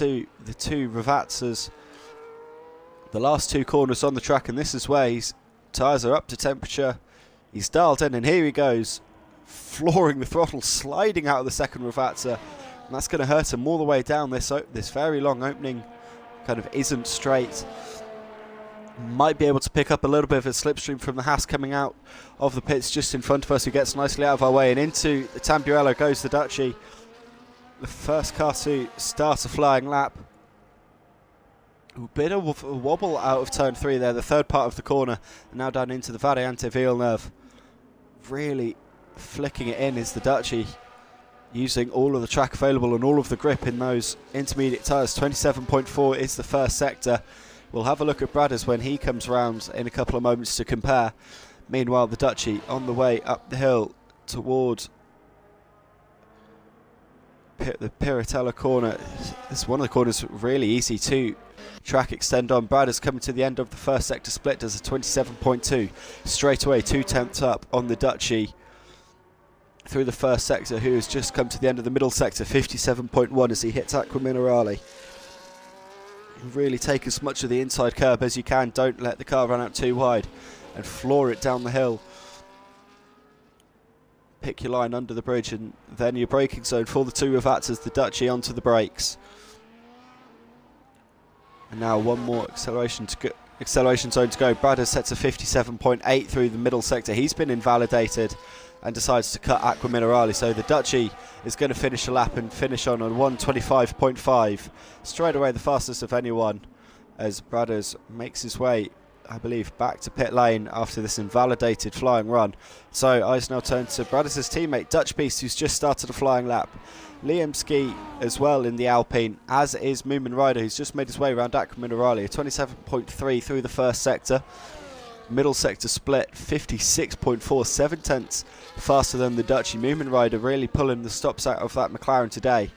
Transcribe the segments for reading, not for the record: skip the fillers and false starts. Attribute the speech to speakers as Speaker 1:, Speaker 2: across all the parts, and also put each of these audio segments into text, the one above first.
Speaker 1: into the two Ravazzas. The last two corners on the track, and this is where his tyres are up to temperature. He's dialed in, and here he goes, flooring the throttle, sliding out of the second Ravazza, and that's going to hurt him all the way down. This very long opening kind of isn't straight. Might be able to pick up a little bit of a slipstream from the Haas coming out of the pits just in front of us, who gets nicely out of our way, and into the Tamburello goes the Duchy. The first car to start a flying lap. A bit of a wobble out of turn 3 there, the third part of the corner, and now down into the Variante Villeneuve. Really flicking it in is the Duchy, using all of the track available and all of the grip in those intermediate tyres. 27.4 is the first sector. We'll have a look at Bradders when he comes around in a couple of moments to compare. Meanwhile, the Duchy on the way up the hill toward the Piratella corner. This is one of the corners really easy to track extend on. Bradders coming to the end of the first sector split, does a 27.2. Straight away 2/10 up on the Duchy through the first sector, who has just come to the end of the middle sector, 57.1 as he hits Acqua Minerale. Really take as much of the inside curb as you can. Don't let the car run out too wide and floor it down the hill. Pick your line under the bridge, and then your braking zone for the two Ravazzas, the Duchy onto the brakes. And now one more acceleration zone to go. Bradders sets a 57.8 through the middle sector. He's been invalidated and decides to cut Acqua Minerale, so the Duchy is going to finish a lap and finish on 1:25.5. Straight away the fastest of anyone, as Bradders makes his way, I believe, back to pit lane after this invalidated flying run. So eyes now turn to Bradders' teammate Dutch Beast, who's just started a flying lap. Liam Ski as well in the Alpine, as is Moomin Rider, who's just made his way around Acqua Minerale. A 27.3 through the first sector. Middle sector split 56.4, 7/10 faster than the Duchy. Moomin Rider really pulling the stops out of that McLaren today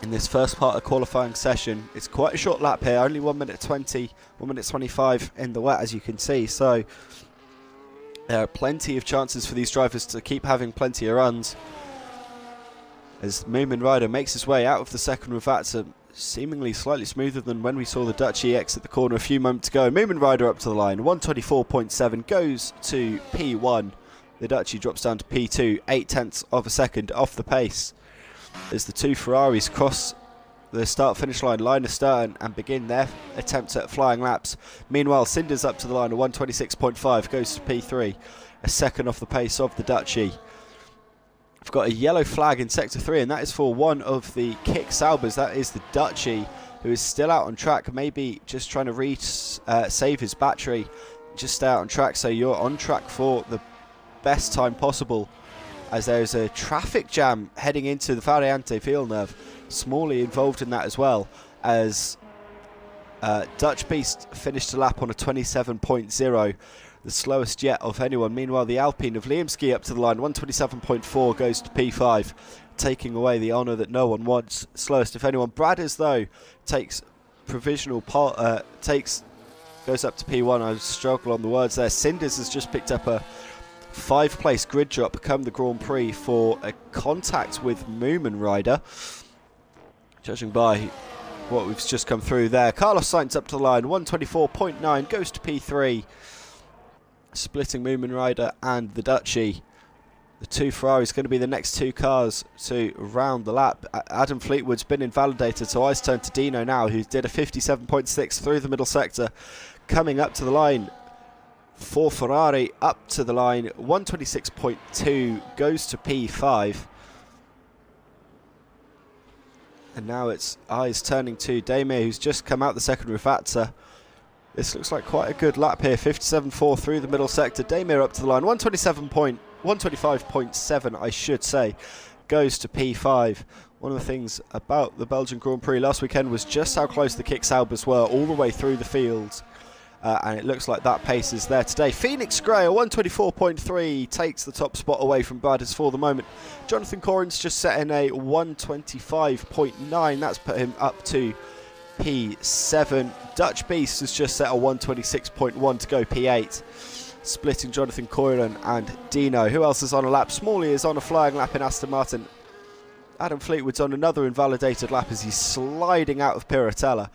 Speaker 1: in this first part of the qualifying session. It's quite a short lap here, only 1 minute 20, 1 minute 25 in the wet, as you can see. So there are plenty of chances for these drivers to keep having plenty of runs, as Moomin Rider makes his way out of the second Ravazza, seemingly slightly smoother than when we saw the Duchy exit the corner a few moments ago. Moomin Rider up to the line, 1:24.7, goes to P1. The Duchy drops down to P2, 0.8 of a second off the pace, as the two Ferraris cross the start-finish line astern, and begin their attempts at flying laps. Meanwhile, Cinder's up to the line, 1:26.5, goes to P3, a second off the pace of the Duchy. We've got a yellow flag in Sector 3, and that is for one of the kick Saubers. That is the Duchy, who is still out on track, maybe just trying to save his battery, just stay out on track. So you're on track for the best time possible, as there's a traffic jam heading into the Variante Villeneuve. Smallly involved in that as well, as Dutch Beast finished a lap on a 27.0. The slowest yet of anyone. Meanwhile, the Alpine of Liam Ski up to the line, 1:27.4, goes to P5, taking away the honour that no one wants. Slowest if anyone. Bradders, though, takes provisional goes up to P1. I struggle on the words there. Cinders has just picked up a 5-place grid drop come the Grand Prix for a contact with Moomin Rider, judging by what we've just come through there. Carlos Sainz up to the line, 1:24.9, goes to P3. Splitting Moomin Rider and the Duchy. The two Ferraris going to be the next two cars to round the lap. Adam Fleetwood's been invalidated, so eyes turn to Dino now, who did a 57.6 through the middle sector, coming up to the line for Ferrari. Up to the line, 1:26.2, goes to P5. And now it's eyes turning to Damir, who's just come out the second Ravazza. This looks like quite a good lap here, 57.4 through the middle sector. Damir up to the line, 125.7, I should say, goes to P5. One of the things about the Belgian Grand Prix last weekend was just how close the kick Saubers were all the way through the field. And it looks like that pace is there today. Phoenix Gray, a 1:24.3, takes the top spot away from Bradders for the moment. Jonathan Corrins just set in a 1:25.9. That's put him up to P7. Dutch Beast has just set a 1:26.1 to go P8. Splitting Jonathan Coylan and Dino. Who else is on a lap? Smalley is on a flying lap in Aston Martin. Adam Fleetwood's on another invalidated lap as he's sliding out of Piratella.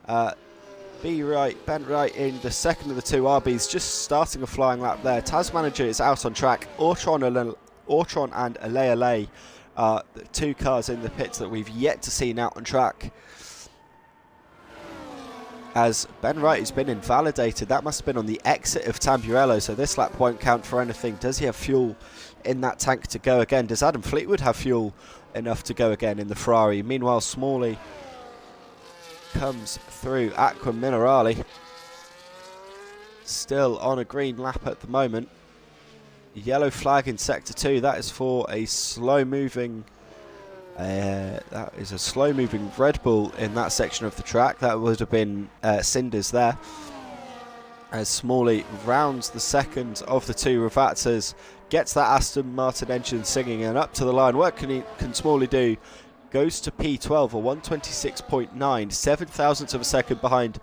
Speaker 1: Ben Wright in the second of the two RBs, just starting a flying lap there. Taz Manager is out on track. Ortron and Ale are the two cars in the pits that we've yet to see out on track. As Ben Wright has been invalidated, that must have been on the exit of Tamburello, so this lap won't count for anything. Does he have fuel in that tank to go again? Does Adam Fleetwood have fuel enough to go again in the Ferrari? Meanwhile, Smalley comes through Aqua Minerale, still on a green lap at the moment. Yellow flag in sector 2. That is for a slow-moving Red Bull in that section of the track. That would have been Cinders there. As Smalley rounds the second of the two Ravazzas, gets that Aston Martin engine singing, and up to the line. What can Smalley do? Goes to P12, a 126.9, 7 thousandths of a second behind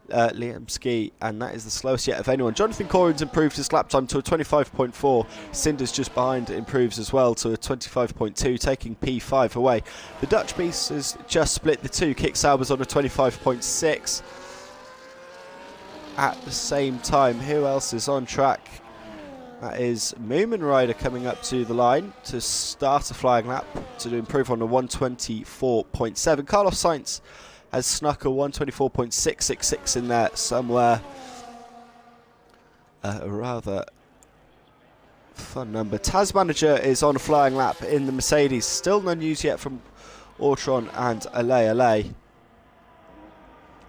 Speaker 1: Liam Ski, and that is the slowest yet of anyone. Jonathan Corrins improved his lap time to a 25.4. Cinders just behind improves as well to a 25.2, taking P5 away. The Dutch Beast has just split the two. Kick Saubers on a 25.6. At the same time, who else is on track? That is Moomin Rider coming up to the line to start a flying lap to improve on a 124.7. Carlos Sainz has snuck a 124.666 in there somewhere. A rather fun number. Taz Manager is on a flying lap in the Mercedes. Still no news yet from Ortron and Ale.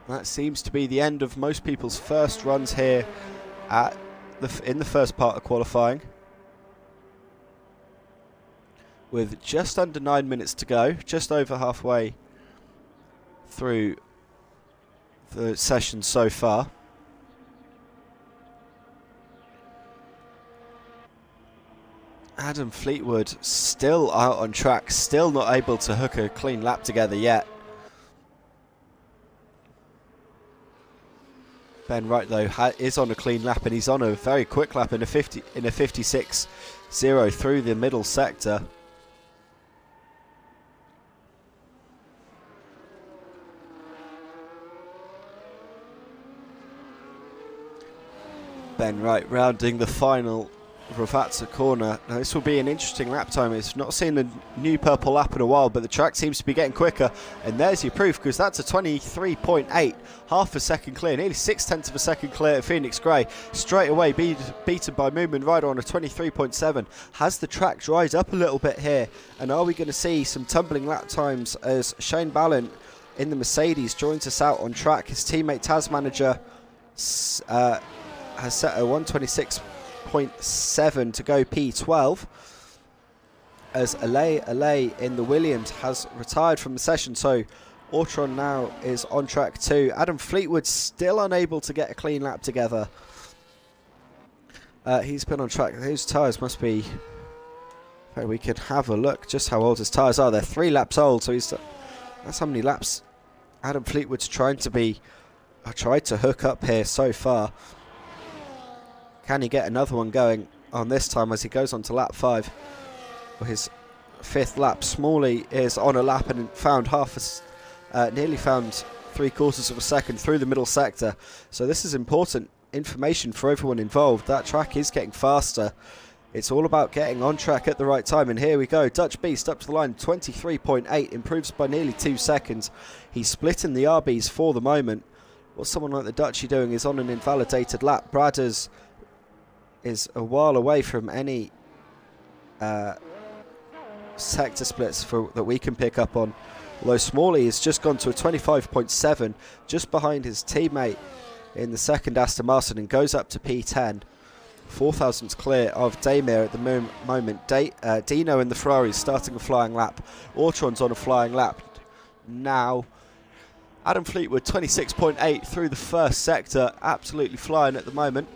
Speaker 1: That seems to be the end of most people's first runs here at in the first part of qualifying, with just under 9 minutes to go, just over halfway through the session so far. Adam Fleetwood still out on track, still not able to hook a clean lap together yet. Ben Wright though is on a clean lap, and he's on a very quick lap in a 56.0 through the middle sector. Ben Wright rounding the final Ravazza corner. Now this will be an interesting lap time. It's not seen a new purple lap in a while, but the track seems to be getting quicker, and there's your proof, because that's a 23.8, half a second clear, nearly 0.6 of a second clear at Phoenix Grey. Straight away beaten by Moomin Rider on a 23.7. Has the track dried up a little bit here, and are we going to see some tumbling lap times as Shane Ballant in the Mercedes joins us out on track? His teammate Taz Manager has set a 126.7 to go P12, as Ale in the Williams has retired from the session, so Ortron now is on track too. Adam Fleetwood still unable to get a clean lap together. He's been on track. Those tyres must be... We could have a look just how old his tyres are. They're 3 laps old, so that's how many laps Adam Fleetwood's tried to hook up here so far. Can he get another one going on this time as he goes on to lap 5 for his 5th lap? Smalley is on a lap and found nearly found 3/4 of a second through the middle sector. So this is important information for everyone involved. That track is getting faster. It's all about getting on track at the right time, and here we go. Dutch Beast up to the line, 23.8, improves by nearly 2 seconds. He's splitting the RBs for the moment. What someone like the Dutchie doing is on an invalidated lap. Bradders is a while away from any sector splits that we can pick up on. Although Smalley has just gone to a 25.7, just behind his teammate in the second Aston Martin, and goes up to P10. 4 thousandths clear of Damir at the moment. Dino in the Ferrari is starting a flying lap. Ortron's on a flying lap now. Adam Fleetwood 26.8 through the first sector, absolutely flying at the moment.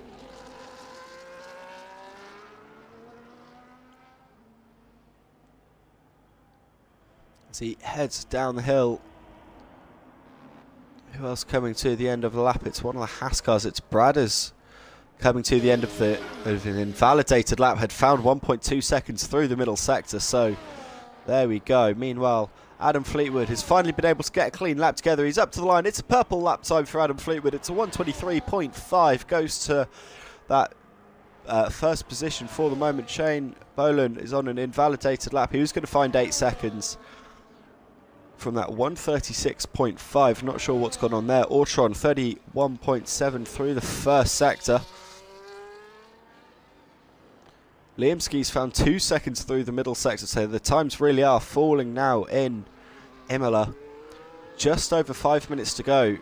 Speaker 1: As he heads down the hill. Who else coming to the end of the lap? It's one of the Haas cars. It's Bradders coming to the end of an invalidated lap. Had found 1.2 seconds through the middle sector. So There we go. Meanwhile, Adam Fleetwood has finally been able to get a clean lap together. He's up to the line. It's a purple lap time for Adam Fleetwood. It's a 1:23.5. Goes to that first position for the moment. Shane Boland is on an invalidated lap. He was going to find 8 seconds from that 1:36.5. Not sure what's gone on there. Ortron 31.7 through the first sector. Liamski's found 2 seconds through the middle sector, so the times really are falling now in Imola. Just over 5 minutes to go.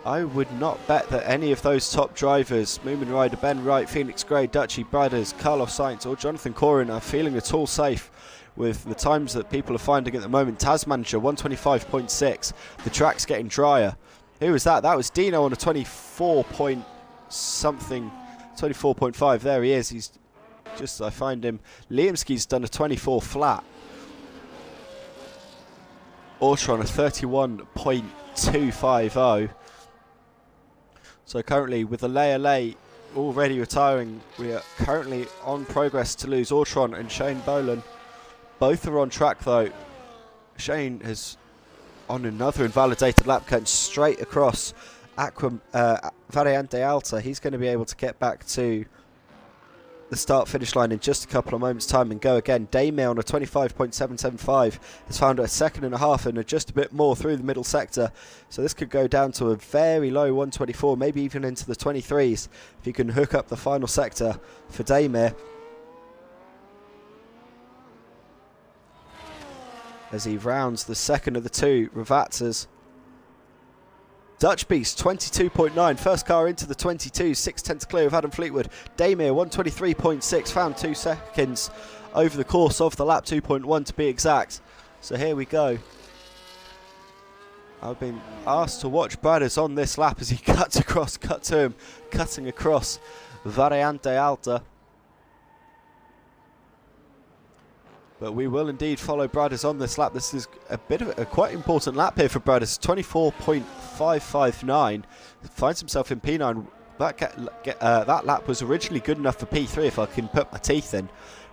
Speaker 1: I would not bet that any of those top drivers, Moomin Rider, Ben Wright, Phoenix Gray, Dutchy Brothers, Carlos Sainz or Jonathan Corin, are feeling at all safe with the times that people are finding at the moment. Taz Manager 1:25.6. The track's getting drier. Who was that? That was Dino on a 24 point something, 24.5. There he is. He's just, I find him. Liamski's done a 24 flat. Ortron a 31.250. So currently with the Lay already retiring, we are currently on progress to lose Ortron and Shane Boland. Both are on track though. Shane is on another invalidated lap, cutting straight across Variante Alta. He's going to be able to get back to the start-finish line in just a couple of moments' time and go again. Daymir on a 25.775 has found a second and a half and just a bit more through the middle sector. So this could go down to a very low 1:24, maybe even into the 23s if he can hook up the final sector for Daymir. As he rounds the second of the two Ravatsas. Dutch Beast 22.9, first car into the 22, 6/10 clear of Adam Fleetwood. Daymir 1:23.6, found 2 seconds over the course of the lap, 2.1 to be exact. So here we go. I've been asked to watch Brothers on this lap as he cut to him, cutting across Variante Alta. But we will indeed follow Brothers on this lap. This is a bit of a quite important lap here for Brothers. 24.559. Finds himself in P9. That lap was originally good enough for P3 if I can put my teeth in.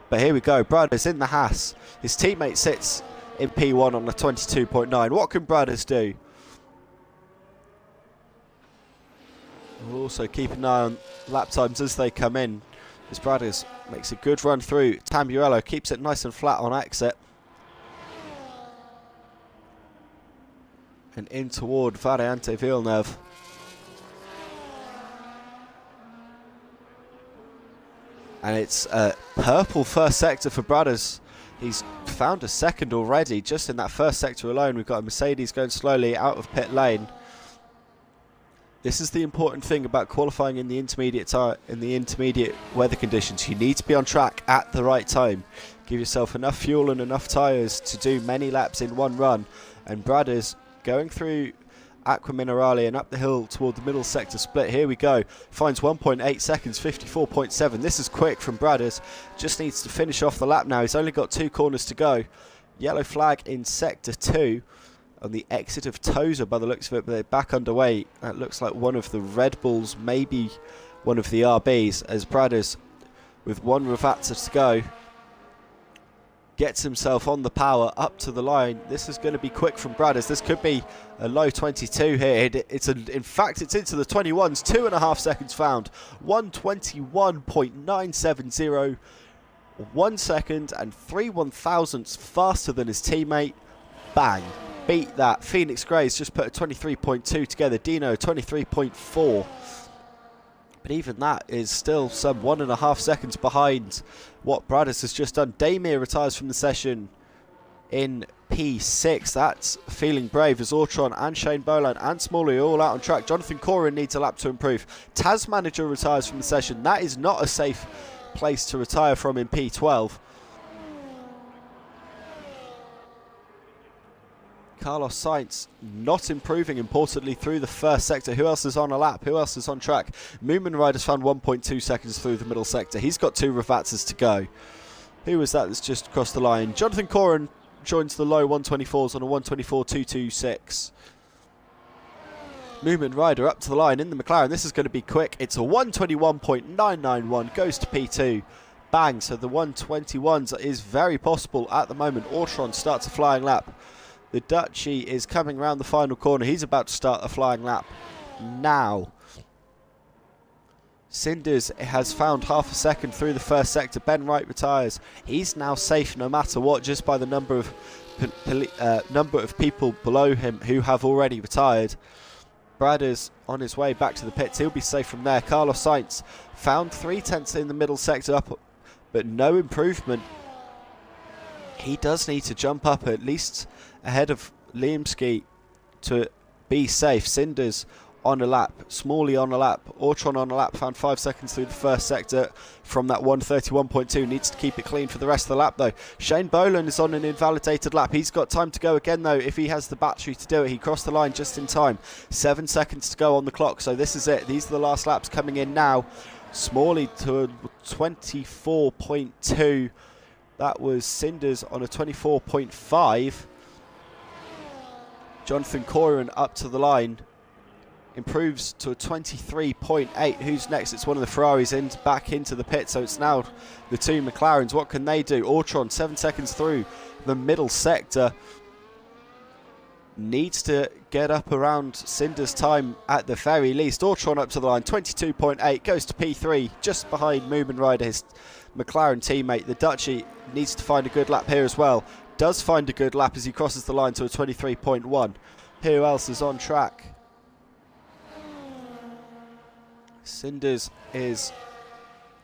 Speaker 1: But here we go. Brothers in the Haas. His teammate sits in P1 on the 22.9. What can Brothers do? We'll also keep an eye on lap times as they come in. As Brothers makes a good run through. Tamburello keeps it nice and flat on exit. And in toward Variante Villeneuve. And it's a purple first sector for Brothers. He's found a second already just in that first sector alone. We've got a Mercedes going slowly out of pit lane. This is the important thing about qualifying in the intermediate weather conditions. You need to be on track at the right time. Give yourself enough fuel and enough tyres to do many laps in one run. And Brothers going through Aqua Minerale and up the hill toward the middle sector split. Here we go. Finds 1.8 seconds, 54.7. This is quick from Brothers. Just needs to finish off the lap now. He's only got 2 corners to go. Yellow flag in sector 2. On the exit of Tozer by the looks of it, but they're back underway. That looks like one of the Red Bulls, maybe one of the RBs, as Brothers, with 1 Ravatta to go, gets himself on the power up to the line. This is going to be quick from Brothers. This could be a low 22 here. In fact, it's into the 21s. 2.5 seconds found. 1:21.970. 1 second and 3/1000ths faster than his teammate. Bang. Beat that. Phoenix Gray's just put a 23.2 together. Dino 23.4. But even that is still some 1.5 seconds behind what Brothers has just done. Daymir retires from the session in P6. That's feeling brave as Ortron and Shane Boland and Smalley are all out on track. Jonathan Corin needs a lap to improve. Taz Manager retires from the session. That is not a safe place to retire from in P12. Carlos Sainz not improving importantly through the first sector. Who else is on a lap? Who else is on track? Moomin Rider's found 1.2 seconds through the middle sector. He's got 2 Ravatsas to go. Who was that that's just crossed the line? Jonathan Corin joins the low 124s on a 124.226. Moomin Rider up to the line in the McLaren. This is going to be quick. It's a 121.991. Goes to P2. bang. So the 121s is very possible at the moment. Ortron starts a flying lap. The Dutchie is coming around the final corner. He's about to start a flying lap now. Cinders has found half a second through the first sector. Ben Wright retires. He's now safe no matter what, just by the number of people below him who have already retired. Brad is on his way back to the pits. He'll be safe from there. Carlos Sainz found 3/10 in the middle sector up, but no improvement. He does need to jump up at least ahead of Liamski to be safe. Cinders on a lap, Smalley on a lap, Ortron on a lap, found 5 seconds through the first sector from that 131.2. Needs to keep it clean for the rest of the lap though. Shane Boland is on an invalidated lap. He's got time to go again though if he has the battery to do it. He crossed the line just in time. 7 seconds to go on the clock, so this is it. These are the last laps coming in now. Smalley to a 24.2. That was Cinders on a 24.5. Jonathan Coyran up to the line. Improves to a 23.8. Who's next? It's one of the Ferraris back into the pit, so it's now the two McLarens. What can they do? Ortron 7 seconds through the middle sector. Needs to get up around Cinders' time at the very least. Ortron up to the line, 22.8, goes to P3, just behind Moomin Rider, his McLaren teammate. The Dutchie needs to find a good lap here as well. Does find a good lap as he crosses the line to a 23.1. Who else is on track? Cinders is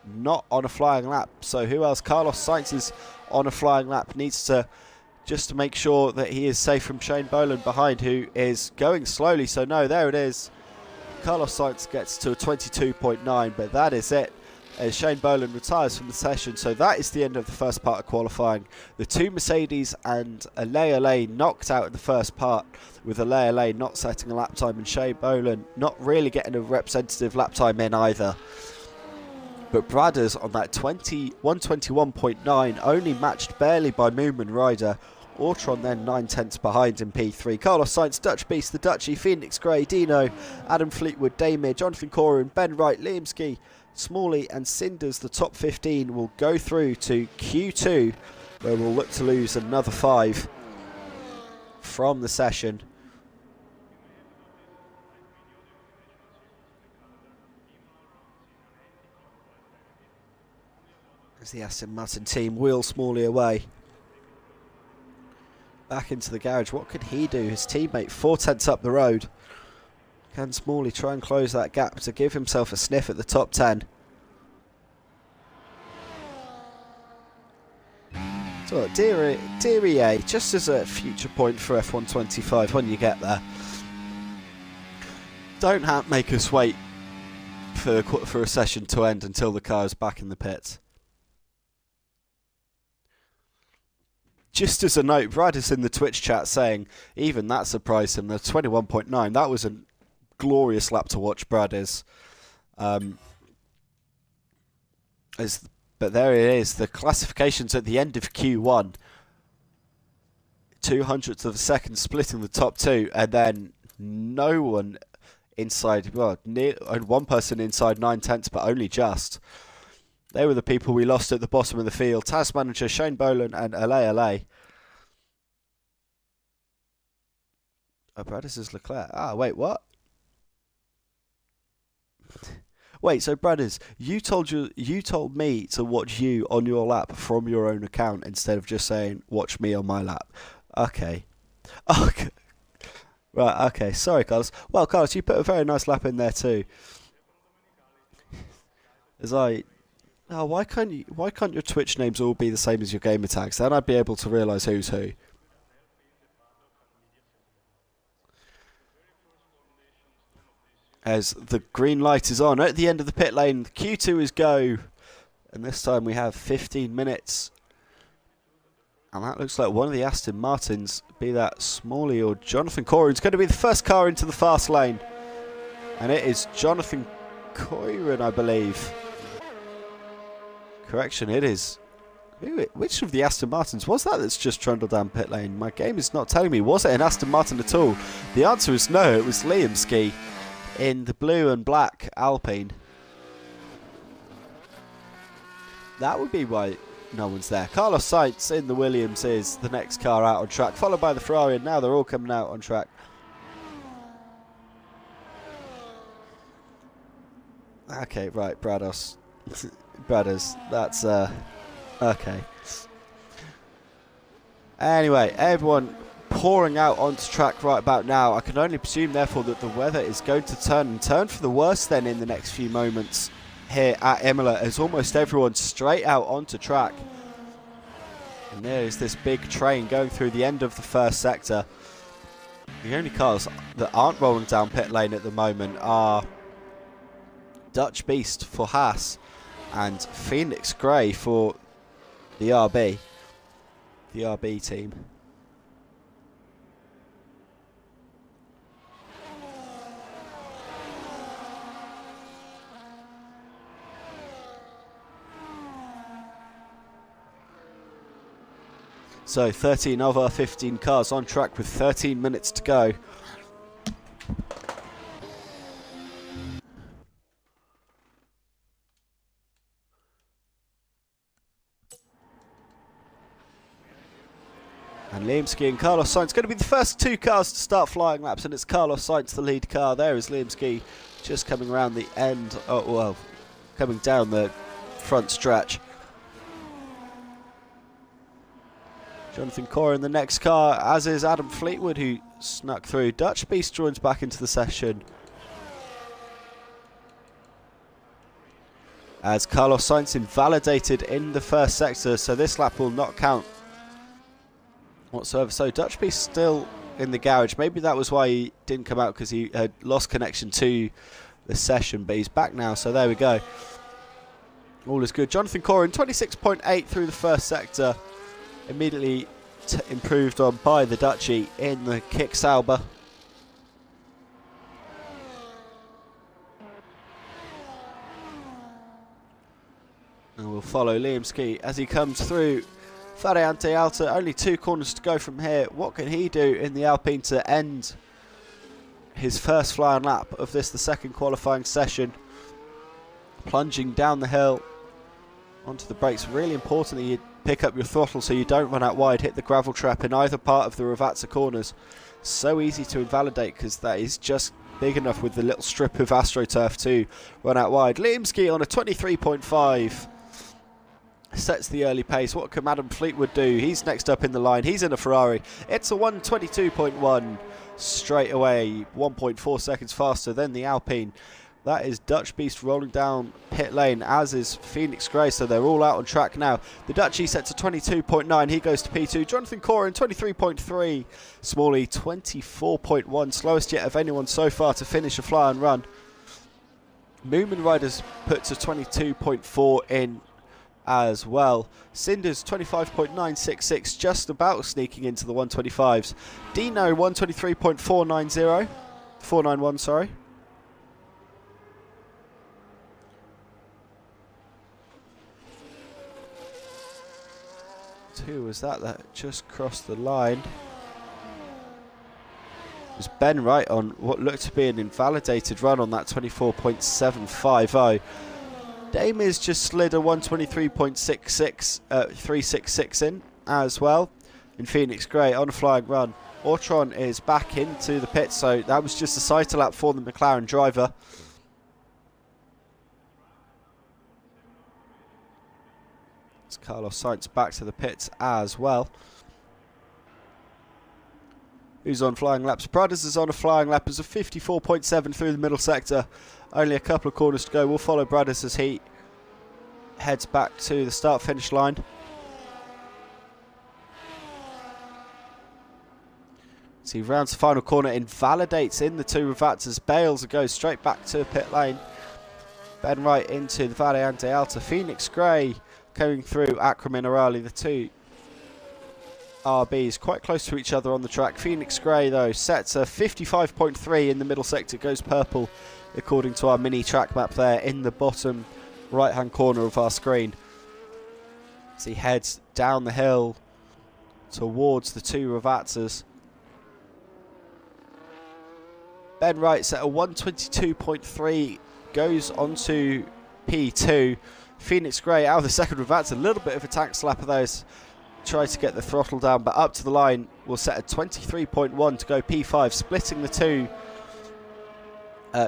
Speaker 1: not on a flying lap, so who else? Carlos Sainz is on a flying lap. Needs to just to make sure that he is safe from Shane Boland behind, who is going slowly. So no, there it is. Carlos Sainz gets to a 22.9, but that is it as Shane Boland retires from the session. So that is the end of the first part of qualifying. The two Mercedes and Ale knocked out in the first part, with Ale not setting a lap time and Shane Boland not really getting a representative lap time in either. But Bradders on that 121.9, only matched barely by Moomin Rider. Ortron then 9/10 behind in P3. Carlos Sainz, Dutch Beast, the Dutchie, Phoenix Gray, Dino, Adam Fleetwood, Damir, Jonathan Corin, Ben Wright, Liamski, Smalley and Cinders. The top 15 will go through to Q2, where we'll look to lose another 5 from the session. As the Aston Martin team wheel Smalley away. Back into the garage. What could he do? His teammate 4/10 up the road. Can Smalley try and close that gap to give himself a sniff at the top 10? So, dear EA, just as a future point for F1 25 when you get there, don't make us wait for a session to end until the car is back in the pits. Just as a note, Brad is in the Twitch chat saying even that surprised him. The 21.9, that was a glorious lap to watch, Brad is. But there it is, the classifications at the end of Q1. 200ths of a second splitting the top two, and then no one inside, well, one person inside 9/10, but only just. They were the people we lost at the bottom of the field. Task manager Shane Boland and Ale. Oh, Bradders is Leclerc. Ah, wait, what? Wait, so Bradders, you told me to watch you on your lap from your own account instead of just saying watch me on my lap. Okay. Okay. Right, okay. Sorry, Carlos. Well, Carlos, you put a very nice lap in there too. Oh, why can't your Twitch names all be the same as your gamer tags? Then I'd be able to realise who's who. As the green light is on at the end of the pit lane, Q2 is go, and this time we have 15 minutes. And that looks like one of the Aston Martins, be that Smalley or Jonathan Corin, is going to be the first car into the fast lane. And it is Jonathan Corin, I believe. Correction, it is. Which of the Aston Martins was that that's just trundled down pit lane? My game is not telling me. Was it an Aston Martin at all? The answer is no, it was Liamski in the blue and black Alpine. That would be why no one's there. Carlos Sainz in the Williams is the next car out on track, followed by the Ferrari, and now they're all coming out on track. Okay, right, Brados. Brothers, that's okay. Anyway, everyone pouring out onto track right about now. I can only presume, therefore, that the weather is going to turn for the worse then in the next few moments here at Imola, as almost everyone's straight out onto track. And there is this big train going through the end of the first sector. The only cars that aren't rolling down pit lane at the moment are Dutch Beast for Haas and Phoenix Grey for the RB team. So 13 of our 15 cars on track with 13 minutes to go. And Liam Ski and Carlos Sainz going to be the first two cars to start flying laps, and it's Carlos Sainz, the lead car. There is Liam Ski just coming around the end, coming down the front stretch. Jonathan Corr in the next car, as is Adam Fleetwood, who snuck through. Dutch Beast joins back into the session, as Carlos Sainz invalidated in the first sector, so this lap will not count whatsoever. So Dutch Beast still in the garage. Maybe that was why he didn't come out, because he had lost connection to the session, but he's back now, so there we go. All is good. Jonathan Corr in 26.8 through the first sector. Immediately improved on by the Dutchie in the kick Sauber. And we'll follow Liam Ski as he comes through Variante Alta. Only 2 corners to go from here. What can he do in the Alpine to end his first flying lap of this, the second qualifying session? Plunging down the hill onto the brakes. Really important that you pick up your throttle so you don't run out wide, hit the gravel trap in either part of the Ravazza corners. So easy to invalidate, because that is just big enough with the little strip of AstroTurf to run out wide. Liam Ski on a 23.5 sets the early pace. What can Adam Fleetwood do? He's next up in the line. He's in a Ferrari. It's a 122.1 straight away, 1.4 seconds faster than the Alpine. That is Dutch Beast rolling down pit lane, as is Phoenix Grey, so they're all out on track now. The Dutchie sets a 22.9, he goes to P2. Jonathan Corr in 23.3, Smalley 24.1, slowest yet of anyone so far to finish a fly and run. Moomin Riders puts a 22.4 in as well. Cinders 25.966, just about sneaking into the 125s. Dino 123.491, sorry. Who was that just crossed the line? It was Ben Wright on what looked to be an invalidated run on that 24.750. Dami's just slid a 123.366 in as well in Phoenix Grey on a flying run. Ortron is back into the pit, so that was just a cycle lap for the McLaren driver. Carlos Sainz back to the pits as well. Who's on flying laps? Brothers is on a flying lap as a 54.7 through the middle sector. Only a couple of corners to go. We'll follow Brothers as he heads back to the start-finish line. So he rounds the final corner, invalidates in the 2 Ravazzas, bails and goes straight back to pit lane. Ben Wright into the Variante Alta. Phoenix Grey going through Acqua Minerale, the 2 RBs quite close to each other on the track. Phoenix Grey though sets a 55.3 in the middle sector, goes purple according to our mini track map there in the bottom right hand corner of our screen. As he heads down the hill towards the 2 Ravazzas. Ben Wright set a 122.3, goes onto P2. Phoenix Grey out of the second with that's a little bit of a tank slap of those. Try to get the throttle down, but up to the line will set a 23.1 to go P5, splitting the two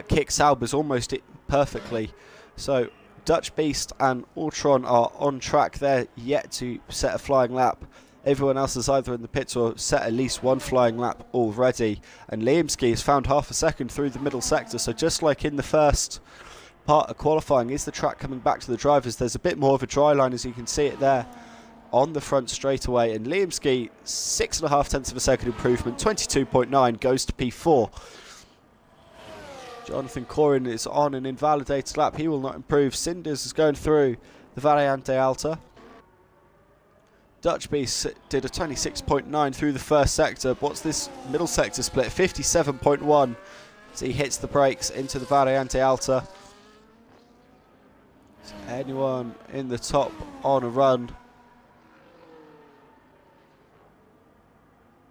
Speaker 1: kick Saubers almost perfectly. So Dutch Beast and Ultron are on track. They're yet to set a flying lap. Everyone else is either in the pits or set at least one flying lap already. And Liamski has found half a second through the middle sector. So just like in the first part of qualifying, is the track coming back to the drivers? There's a bit more of a dry line, as you can see it there on the front straightaway. And Liamski, 6.5 tenths of a second improvement, 22.9, goes to P4. Jonathan Corin is on an invalidated lap. He will not improve. Cinders is going through the Variante Alta. Dutch Beast did a 26.9 through the first sector. What's this middle sector split? 57.1 as he hits the brakes into the Variante Alta. Is anyone in the top on a run?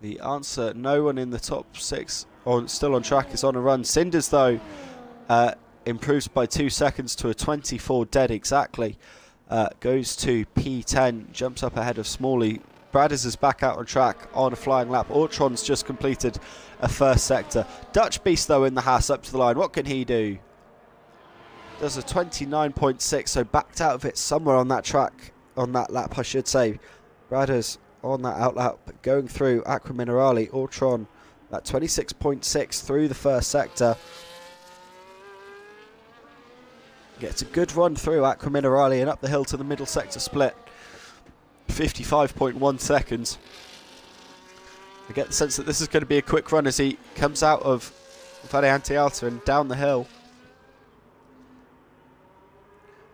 Speaker 1: The answer, no one in the top 6 still on track is on a run. Cinders, though, improves by 2 seconds to a 24 dead exactly. Goes to P10, jumps up ahead of Smalley. Bradders is back out on track on a flying lap. Ortron's just completed a first sector. Dutch Beast, though, in the Haas up to the line. What can he do? Does a 29.6, so backed out of it somewhere on that track, on that lap, I should say. Bradders on that outlap, going through Aqua Minerale. Ortron at 26.6 through the first sector. Gets a good run through Aqua Minerale and up the hill to the middle sector split. 55.1 seconds. I get the sense that this is going to be a quick run as he comes out of Variante Alta and down the hill.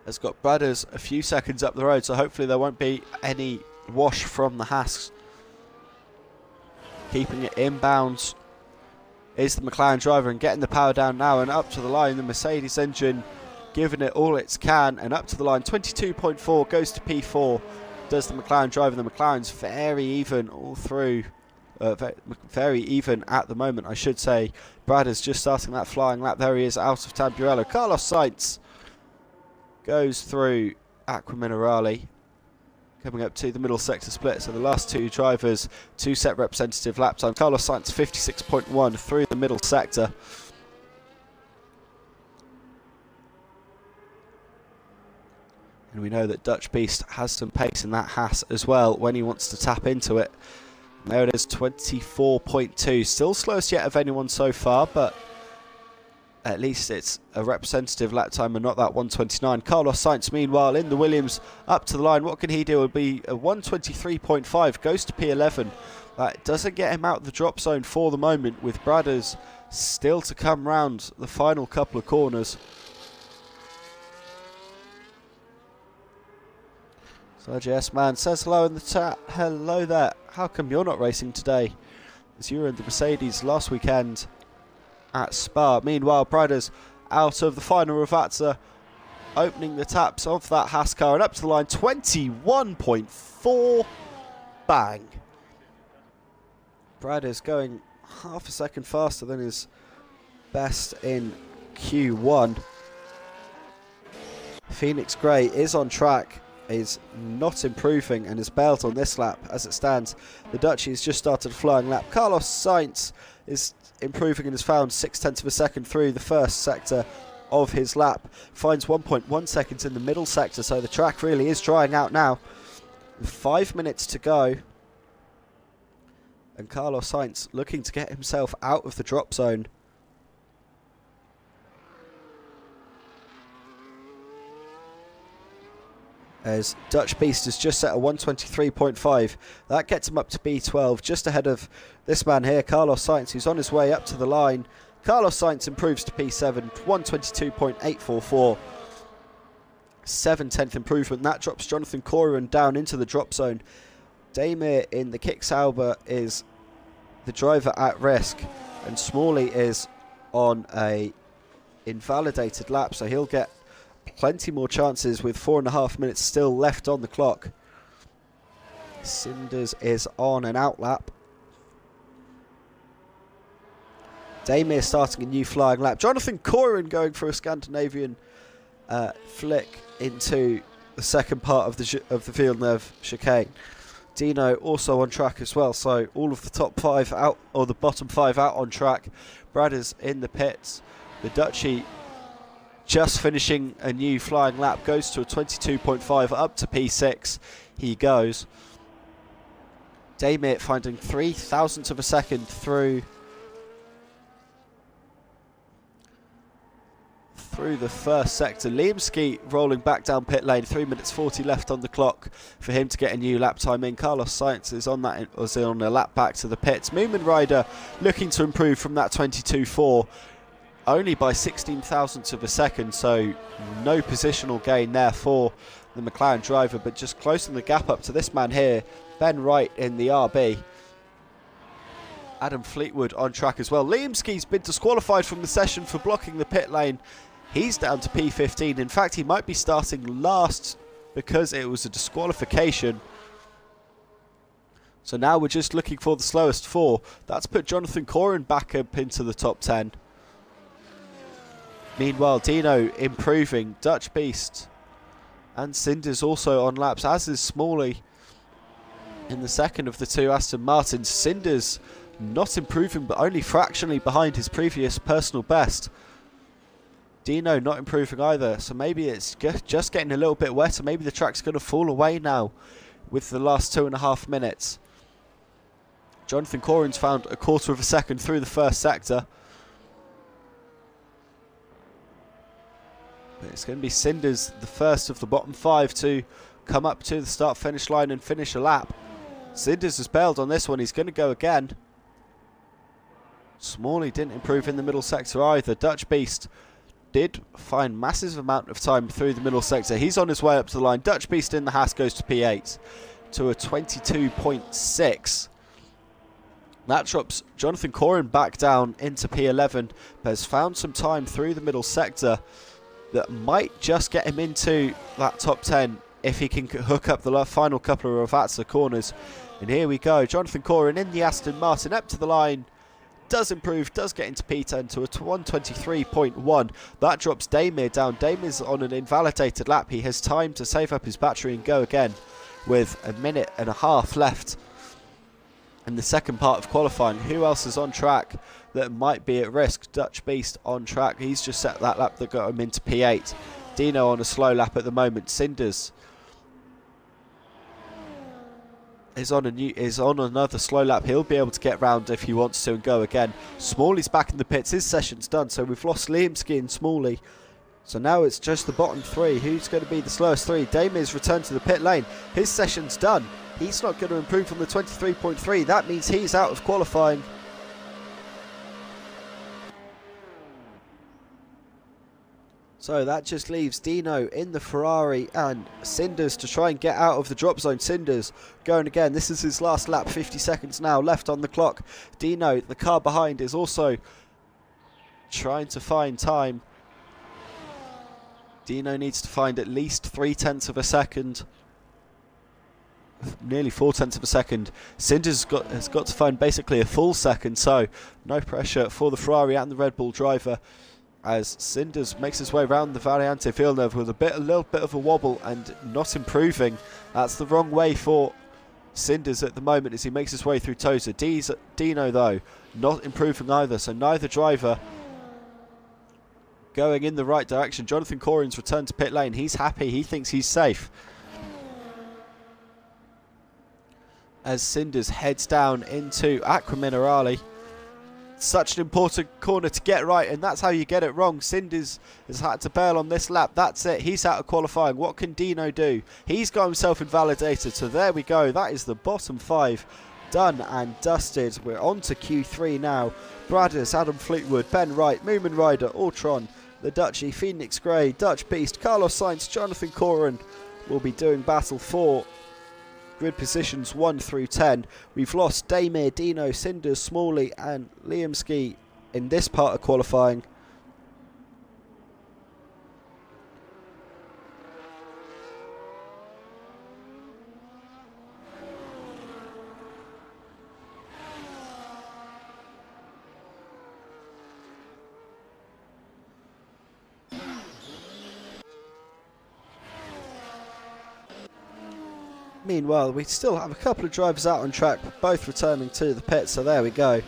Speaker 1: Has got Bradders a few seconds up the road, so hopefully there won't be any wash from the Hasks. Keeping it inbounds is the McLaren driver and getting the power down now and up to the line. The Mercedes engine giving it all it can and up to the line. 22.4 goes to P4. Does the McLaren driver. The McLaren's very even all through. Very even at the moment, I should say. Brad is just starting that flying lap. There he is out of Tamburello. Carlos Sainz goes through Aqua Minerale. Coming up to the middle sector split. So the last two drivers, two set representative lap time. Carlos Sainz 56.1 through the middle sector. And we know that Dutch Beast has some pace in that Haas as well when he wants to tap into it. And there it is, 24.2. Still slowest yet of anyone so far, but at least it's a representative lap time and not that 129. Carlos Sainz, meanwhile, in the Williams, up to the line. What can he do? It'll be a 123.5. Goes to P11. That doesn't get him out of the drop zone for the moment, with Bradders still to come round the final couple of corners. Sergio S-Man says hello in the chat. Hello there. How come you're not racing today? As you were in the Mercedes last weekend at Spa. Meanwhile, Bradders out of the final Ravazza, opening the taps of that Haas car and up to the line. 21.4. Bang. Bradders going half a second faster than his best in Q1. Phoenix Grey is on track, is not improving and is bailed on this lap as it stands. The Dutchie has just started a flying lap. Carlos Sainz is improving and has found 0.6 of a second through the first sector of his lap. Finds 1.1 seconds in the middle sector, so the track really is drying out now. 5 minutes to go. And Carlos Sainz looking to get himself out of the drop zone. As Dutch Beast has just set a 123.5. That gets him up to B12, just ahead of this man here, Carlos Sainz, who's on his way up to the line. Carlos Sainz improves to P7, 122.844. 7/10 improvement. That drops Jonathan Corin down into the drop zone. Damir in the kick Sauber is the driver at risk, and Smalley is on a invalidated lap, so he'll get plenty more chances with 4.5 minutes still left on the clock. Cinders is on an out lap. Damir starting a new flying lap. Jonathan Corin going for a Scandinavian flick into the second part of the Villeneuve chicane. Dino also on track as well, so all of the top 5 out, or the bottom 5 out on track. Brad is in the pits. The Dutchie just finishing a new flying lap, goes to a 22.5 up to P6. He goes. Damir finding 0.03 of a second through the first sector. Liamski rolling back down pit lane, 3 minutes 40 left on the clock for him to get a new lap time in. Carlos Sainz is on a lap back to the pits. Moomin Rider looking to improve from that 22.4 only by 0.16 of a second, so no positional gain there for the McLaren driver, but just closing the gap up to this man here, Ben Wright in the RB. Adam Fleetwood on track as well. Liamski's been disqualified from the session for blocking the pit lane. He's down to P15. In fact, he might be starting last because it was a disqualification. So now we're just looking for the slowest 4. That's put Jonathan Corin back up into the top 10. Meanwhile, Dino improving. Dutch Beast and Cinders also on laps, as is Smalley in the second of the 2 Aston Martins. Cinders not improving, but only fractionally behind his previous personal best. Dino not improving either, so maybe it's just getting a little bit wetter. Maybe the track's going to fall away now with the last 2.5 minutes. Jonathan Corin's found a 1/4 of a second through the first sector. But it's going to be Cinders, the first of the bottom 5 to come up to the start-finish line and finish a lap. Cinders has bailed on this one. He's going to go again. Smalley didn't improve in the middle sector either. Dutch Beast did find massive amount of time through the middle sector. He's on his way up to the line. Dutch Beast in the Haas goes to P8 to a 22.6. That drops Jonathan Corin back down into P11, but has found some time through the middle sector that might just get him into that top 10 if he can hook up the final couple of Ravazza corners. And here we go. Jonathan Corin in the Aston Martin up to the line. Does improve, does get into P10 to a 123.1. That drops Damir down. Damir's on an invalidated lap. He has time to save up his battery and go again with 1.5 minutes left in the second part of qualifying. Who else is on track that might be at risk? Dutch Beast on track. He's just set that lap that got him into P8. Dino on a slow lap at the moment. Cinders is on another slow lap. He'll be able to get round if he wants to and go again. Smalley's back in the pits. His session's done, so we've lost Liamski and Smalley. So now it's just the bottom 3. Who's going to be the slowest 3? Damir's returned to the pit lane. His session's done. He's not going to improve from the 23.3. That means he's out of qualifying. So that just leaves Dino in the Ferrari and Cinders to try and get out of the drop zone. Cinders going again. This is his last lap. 50 seconds now left on the clock. Dino, the car behind, is also trying to find time. Dino needs to find at least 0.3 of a second. Nearly 0.4 of a second. Cinders has got to find basically a full second, so no pressure for the Ferrari and the Red Bull driver, as Cinders makes his way around the Variante Villeneuve with a little bit of a wobble and not improving. That's the wrong way for Cinders at the moment as he makes his way through Tosa. Dino, though, not improving either, so neither driver going in the right direction. Jonathan Corin's returned to pit lane. He's happy. He thinks he's safe. As Cinders heads down into Acqua Minerale. Such an important corner to get right, and that's how you get it wrong. Cinders has had to bail on this lap. That's it. He's out of qualifying. What can Dino do? He's got himself invalidated. So there we go. That is the bottom 5 done and dusted. We're on to Q3 now. Bradders, Adam Fleetwood, Ben Wright, Moomin Rider, Ortron, the Dutchie, Phoenix Grey, Dutch Beast, Carlos Sainz, Jonathan Corin will be doing battle for grid positions 1 through 10. We've lost Damir, Dino, Cinders, Smalley and Liamski in this part of qualifying. Meanwhile, we still have a couple of drivers out on track, both returning to the pit, so there we go.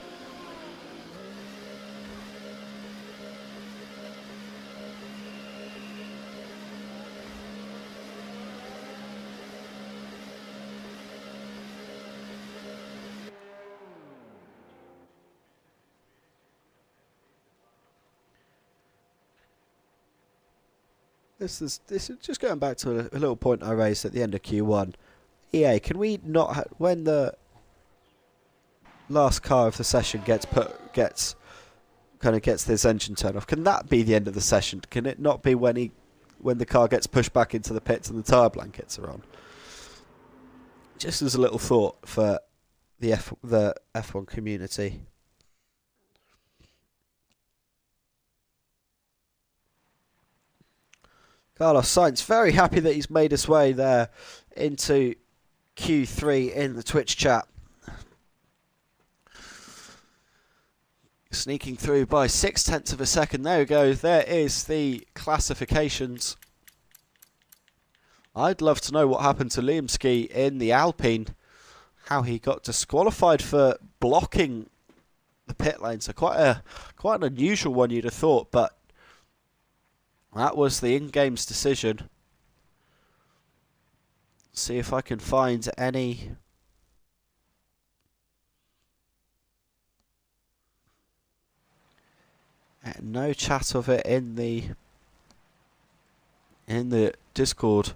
Speaker 1: This is just going back to a little point I raised at the end of Q1. EA, can we not when the last car of the session gets this engine turned off? Can that be the end of the session? Can it not be when the car gets pushed back into the pits and the tyre blankets are on? Just as a little thought for the F1 community. Carlos Sainz, very happy that he's made his way there into Q3 in the Twitch chat. Sneaking through by 0.6 of a second. There we go. There is the classifications. I'd love to know what happened to Liam Ski in the Alpine. How he got disqualified for blocking the pit lane. So quite an unusual one, you'd have thought, but that was the in-games decision. See if I can find any. No chat of it in the Discord.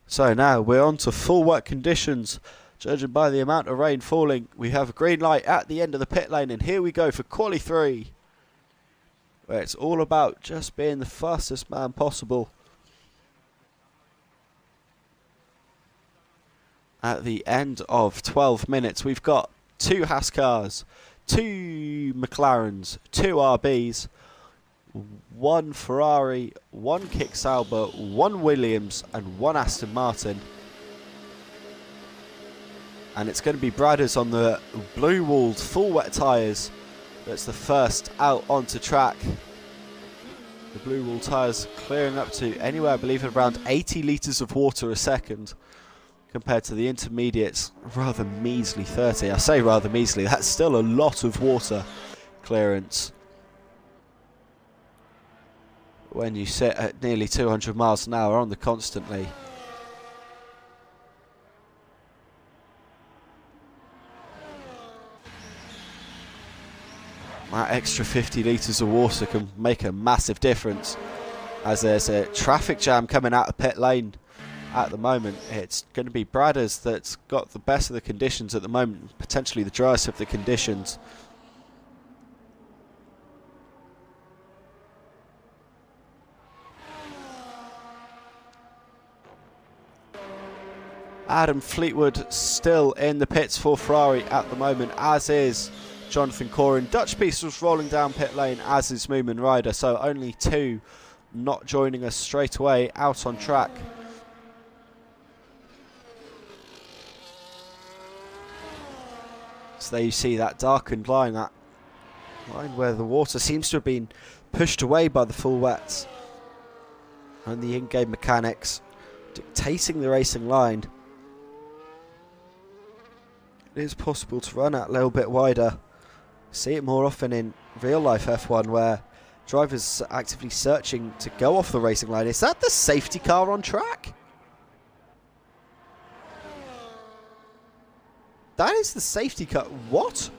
Speaker 1: So now we're on to full wet conditions. Judging by the amount of rain falling, we have a green light at the end of the pit lane, and here we go for quali 3. Where it's all about just being the fastest man possible. At the end of 12 minutes, we've got 2 Haas cars, 2 McLarens, 2 RBs, 1 Ferrari, 1 Kick Sauber, 1 Williams, and 1 Aston Martin. And it's going to be Bradders on the blue-walled full wet tyres. That's the first out onto track. The blue wall tyres clearing up to anywhere, I believe, around 80 litres of water a second, compared to the intermediates, rather measly 30. I say rather measly, that's still a lot of water clearance when you sit at nearly 200 miles an hour on the constantly. That extra 50 litres of water can make a massive difference, as there's a traffic jam coming out of pit lane at the moment. It's going to be Bradders that's got the best of the conditions at the moment, potentially the driest of the conditions. Adam Fleetwood still in the pits for Ferrari at the moment, as is Jonathan Corin. Dutch Beast was rolling down pit lane, as is Moomin Rider, so only 2 not joining us straight away out on track. So there you see that darkened line, that line where the water seems to have been pushed away by the full wets and the in-game mechanics dictating the racing line. It is possible to run out a little bit wider. See it more often in real life F1, where drivers are actively searching to go off the racing line. Is that the safety car on track? That is the safety car. What?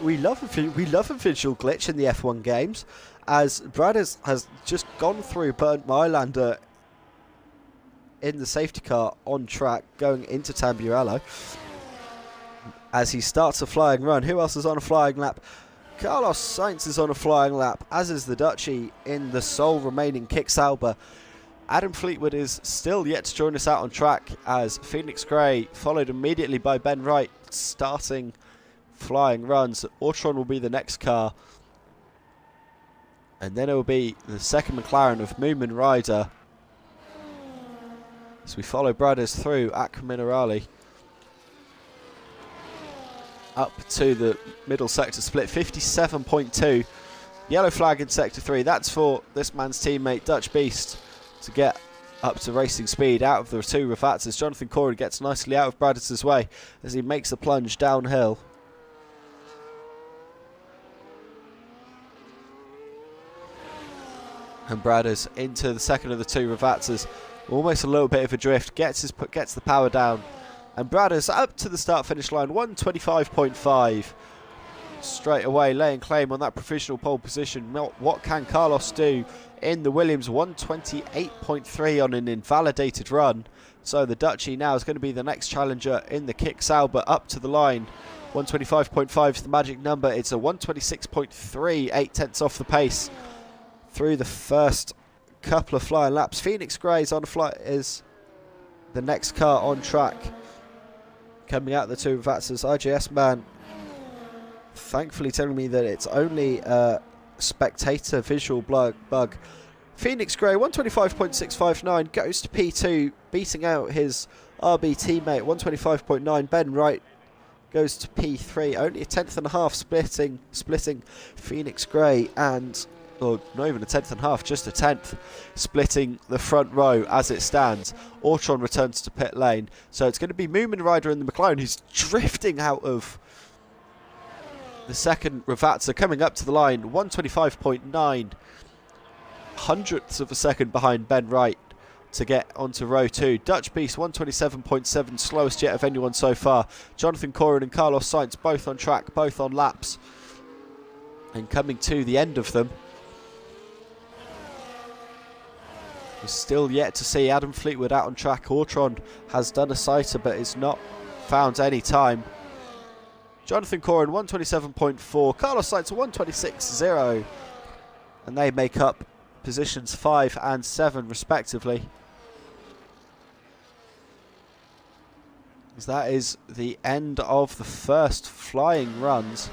Speaker 1: We love a visual glitch in the F1 games, as Brad has just gone through Bernd Mailander in the safety car on track going into Tamburello. As he starts a flying run, who else is on a flying lap? Carlos Sainz is on a flying lap, as is the Dutchie in the sole remaining Kick Sauber. Adam Fleetwood is still yet to join us out on track, as Phoenix Gray, followed immediately by Ben Wright, starting flying runs. Autron will be the next car, and then it will be the second McLaren of Moomin Rider, as we follow Bradders through Aqua Minerale up to the middle sector split. 57.2, yellow flag in sector 3. That's for this man's teammate Dutch Beast to get up to racing speed out of the two Ravazzas. Jonathan Corrin gets nicely out of Bradders' way as he makes the plunge downhill. And Bradders into the second of the two Ravazzas. Almost a little bit of a drift, gets the power down. And Bradders up to the start finish line, 125.5. Straight away laying claim on that provisional pole position. What can Carlos do in the Williams? 128.3 on an invalidated run. So the Dutchie now is going to be the next challenger in the Kick Sauber up to the line. 125.5 is the magic number. It's a 126.3, 8/10 off the pace through the first couple of flying laps. Phoenix Grey's on flight is the next car on track. Coming out the two Ravazzas, IGS man thankfully telling me that it's only a spectator visual bug. Phoenix Grey 125.659 goes to P2, beating out his RB teammate 125.9. Ben Wright goes to P3, only a 1/10.5 splitting Phoenix Grey and, or not even a 1/10.5, just a 1/10 splitting the front row as it stands. Ortron returns to pit lane, so it's going to be Moomin Rider in the McLaren who's drifting out of the second Ravazza, coming up to the line 125.9, hundredths of a second behind Ben Wright to get onto row 2. Dutch Beast 127.7, slowest yet of anyone so far. Jonathan Corrin and Carlos Sainz both on track, both on laps, and coming to the end of them. We're still yet to see Adam Fleetwood out on track. Ortron has done a sighter but has not found any time. Jonathan Corrin 127.4, Carlos Sainz 126.0, and they make up positions 5 and 7 respectively. As that is the end of the first flying runs.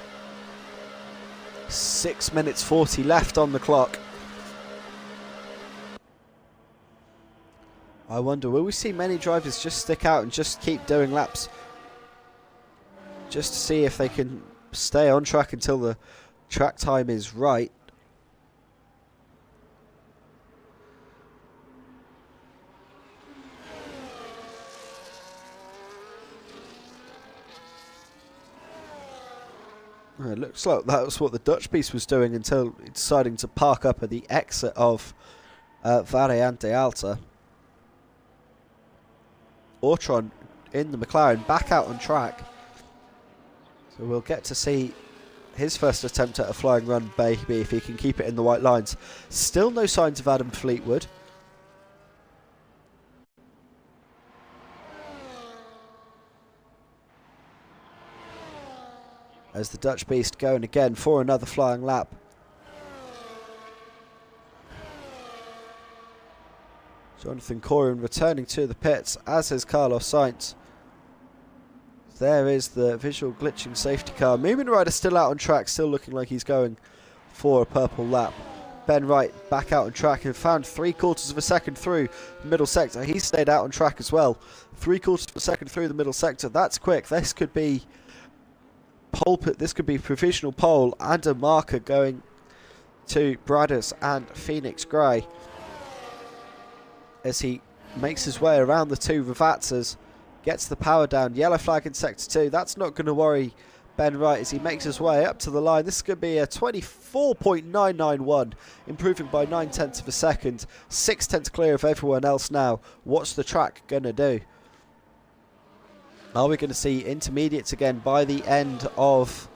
Speaker 1: 6 minutes 40 left on the clock. I wonder, will we see many drivers just stick out and just keep doing laps just to see if they can stay on track until the track time is right? It looks like that was what the Dutch Beast was doing until deciding to park up at the exit of Variante Alta. Ortron in the McLaren back out on track. So we'll get to see his first attempt at a flying run, maybe, if he can keep it in the white lines. Still no signs of Adam Fleetwood. As the Dutch Beast going again for another flying lap. Jonathan Corrin returning to the pits, as is Carlos Sainz. There is the visual glitching safety car. Moomin Rider still out on track, still looking like he's going for a purple lap. Ben Wright back out on track and found 3/4 of a second through the middle sector. He stayed out on track as well. 3/4 of a second through the middle sector. That's quick. This could be pole pit. This could be provisional pole and a marker going to Bradders and Phoenix Grey as he makes his way around the two Ravazzas. Gets the power down. Yellow flag in sector 2. That's not going to worry Ben Wright as he makes his way up to the line. This is going to be a 24.991, improving by 9/10 of a second. 6/10 clear of everyone else now. What's the track going to do? Are we going to see intermediates again by the end of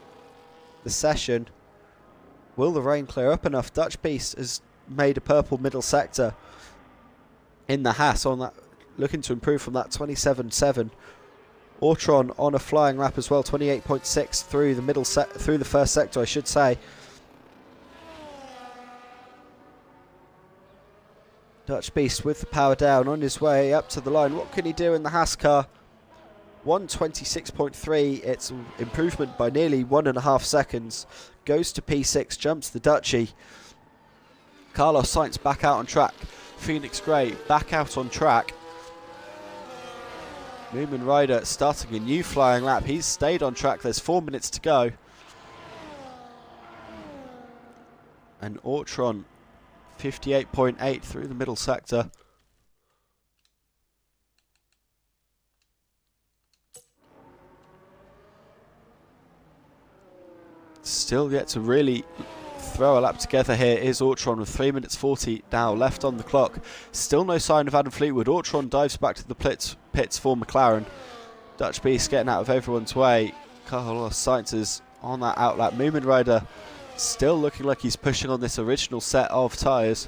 Speaker 1: the session? Will the rain clear up enough? Dutch Beast has made a purple middle sector in the Haas on that, looking to improve from that 27.7. Ortron on a flying lap as well, 28.6 through the middle through the first sector, I should say. Dutch Beast with the power down on his way up to the line. What can he do in the Haas car? 126.3. It's an improvement by nearly 1.5 seconds. Goes to P6, jumps the Dutchie. Carlos Sainz back out on track. Phoenix Grey back out on track. Moomin Rider starting a new flying lap. He's stayed on track. There's 4 minutes to go. And Ortron 58.8 through the middle sector. still yet to really throw a lap together here is Ortron with 3 minutes 40 now left on the clock. Still no sign of Adam Fleetwood. Ortron dives back to the pits for McLaren. Dutch Beast getting out of everyone's way. Carlos Sainz is on that outlap. Moomin Rider still looking like he's pushing on this original set of tyres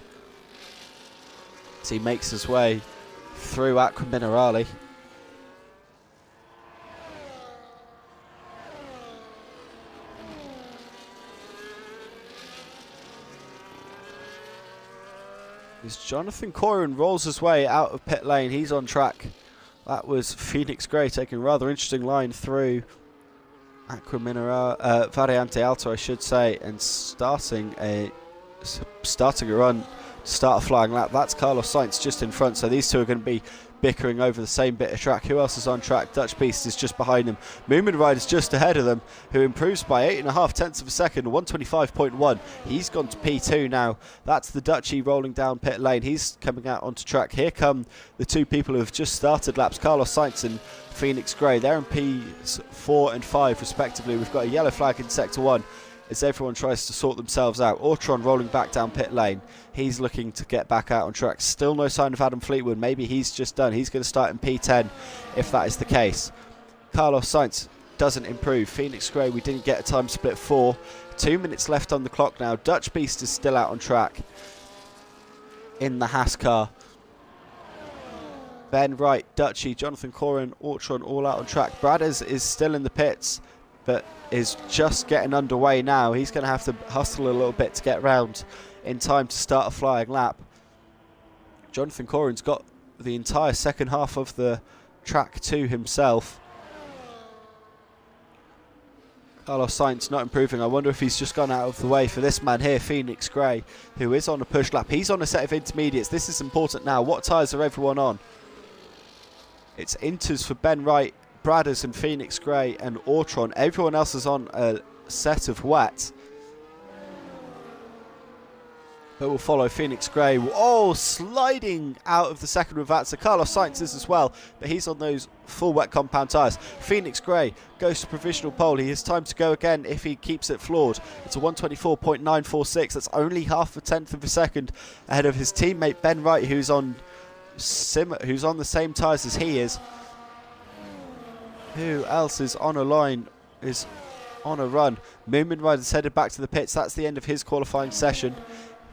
Speaker 1: as he makes his way through Aqua Minerale. As Jonathan Corin rolls his way out of pit lane, he's on track. That was Phoenix Grey taking a rather interesting line through Aqua Minerale, Variante Alto I should say, and starting a run to start a flying lap. That's Carlos Sainz just in front, so these two are going to be bickering over the same bit of track. Who else is on track? Dutch Beast is just behind them. Moomin Rider's just ahead of them, who improves by 8.5 tenths of a second, 125.1. He's gone to P2 now. That's the Dutchie rolling down pit lane. He's coming out onto track. Here come the two people who have just started laps, Carlos Sainz and Phoenix Grey. They're in P4 and 5 respectively. We've got a yellow flag in sector 1 as everyone tries to sort themselves out. Ortron rolling back down pit lane. He's looking to get back out on track. Still no sign of Adam Fleetwood. Maybe he's just done. He's going to start in P10 if that is the case. Carlos Sainz doesn't improve. Phoenix Grey, we didn't get a time split 4. 2 minutes left on the clock now. Dutch Beast is still out on track in the Haas car. Ben Wright, Dutchie, Jonathan Corin, Ortron all out on track. Bradders is still in the pits, but is just getting underway now. He's going to have to hustle a little bit to get round in time to start a flying lap. Jonathan Corin's got the entire second half of the track to himself. Carlos Sainz not improving. I wonder if he's just gone out of the way for this man here, Phoenix Grey, who is on a push lap. He's on a set of intermediates. This is important now. What tyres are everyone on? It's inters for Ben Wright, Bradders and Phoenix Grey and Ortron. Everyone else is on a set of wet. But we'll follow Phoenix Grey. Oh, sliding out of the second with that. So Carlos Sainz is as well, but he's on those full wet compound tyres. Phoenix Grey goes to provisional pole. He has time to go again if he keeps it floored. It's a 124.946. That's only half a tenth of a second ahead of his teammate Ben Wright, who's on the same tyres as he is. Who else is on a line, is on a run? Moomin Rider's headed back to the pits. That's the end of his qualifying session.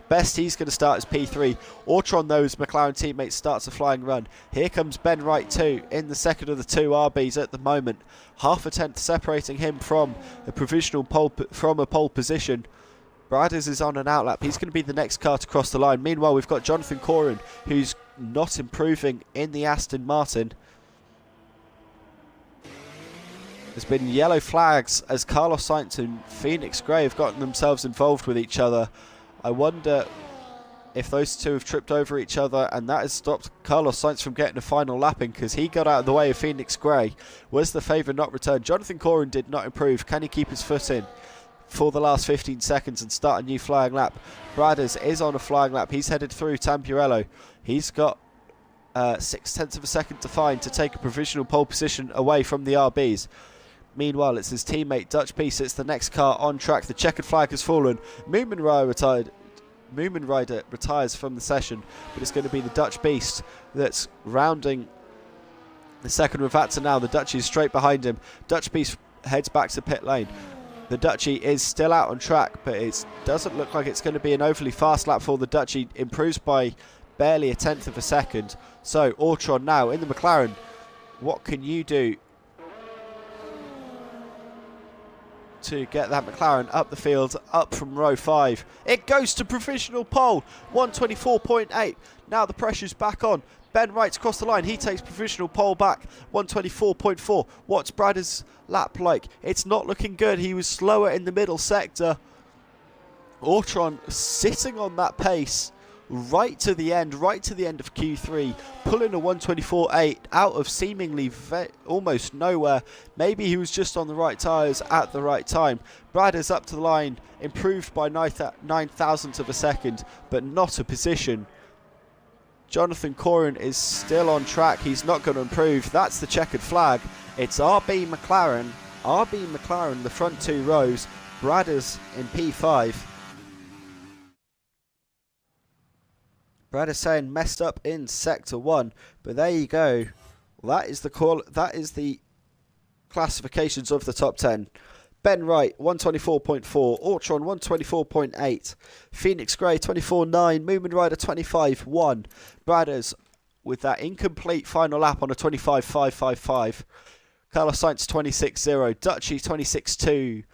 Speaker 1: Best he's going to start is P3. Ortron, those McLaren teammates, starts a flying run. Here comes Ben Wright too, in the second of the two RBs at the moment. Half a tenth separating him from a provisional pole, from a pole position. Bradders is on an outlap. He's going to be the next car to cross the line. Meanwhile, we've got Jonathan Corin, who's not improving in the Aston Martin. There's been yellow flags as Carlos Sainz and Phoenix Grey have gotten themselves involved with each other. I wonder if those two have tripped over each other, and that has stopped Carlos Sainz from getting a final lapping because he got out of the way of Phoenix Grey. Was the favour not returned? Jonathan Corin did not improve. Can he keep his foot in for the last 15 seconds and start a new flying lap? Bradders is on a flying lap. He's headed through Tamburello. He's got 6 tenths of a second to find to take a provisional pole position away from the RBs. Meanwhile, it's his teammate Dutch Beast. It's the next car on track. The checkered flag has fallen. Moomin Rider retires from the session, but it's going to be the Dutch Beast that's rounding the second Ravazza now. The Dutchie is straight behind him. Dutch Beast heads back to pit lane. The Dutchie is still out on track, but it doesn't look like it's going to be an overly fast lap for the Dutchie. Improves by barely a tenth of a second. So Ortron now in the McLaren. What can you do to get that McLaren up the field, up from row 5? It goes to provisional pole, 124.8. Now the pressure's back on. Ben Wright's across the line. He takes provisional pole back, 124.4. What's Bradders' lap like? It's not looking good. He was slower in the middle sector. Ortron sitting on that pace right to the end of Q3, pulling a 124.8 out of seemingly almost nowhere. Maybe he was just on the right tyres at the right time. Bradders up to the line, improved by 9 thousandths of a second, but not a position. Jonathan Corin is still on track. He's not going to improve. That's the checkered flag. It's RB McLaren, the front two rows, Bradders in P5. Bradders saying messed up in Sector 1, but there you go. Well, that is the classifications of the top 10. Ben Wright 124.4, Ortron 124.8, Phoenix Grey 24.9, Moomin Rider 25.1, Bradders with that incomplete final lap on a 25.555, Carlos Sainz 26.0, Dutchie 26.2,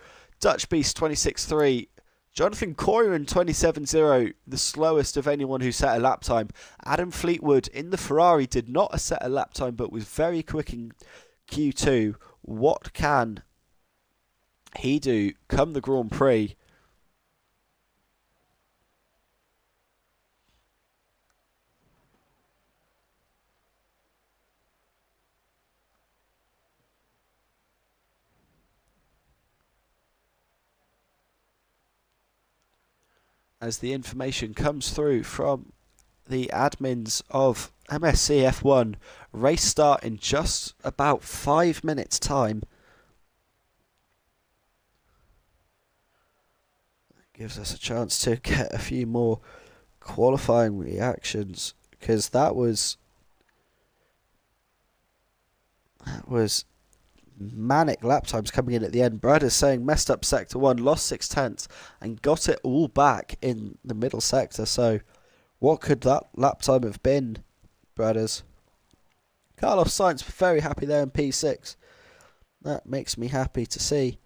Speaker 1: Dutch Beast 26.3, Jonathan Coyron 27.0, the slowest of anyone who set a lap time. Adam Fleetwood in the Ferrari did not set a lap time but was very quick in Q2. What can he do come the Grand Prix? As the information comes through from the admins of MSC F1, race start in just about 5 minutes time. Gives us a chance to get a few more qualifying reactions, because that was manic lap times coming in at the end. Brad is saying messed up sector 1, lost 6/10 and got it all back in the middle sector. So what could that lap time have been, Bradders? Carlos Sainz very happy there in P6. That makes me happy to see.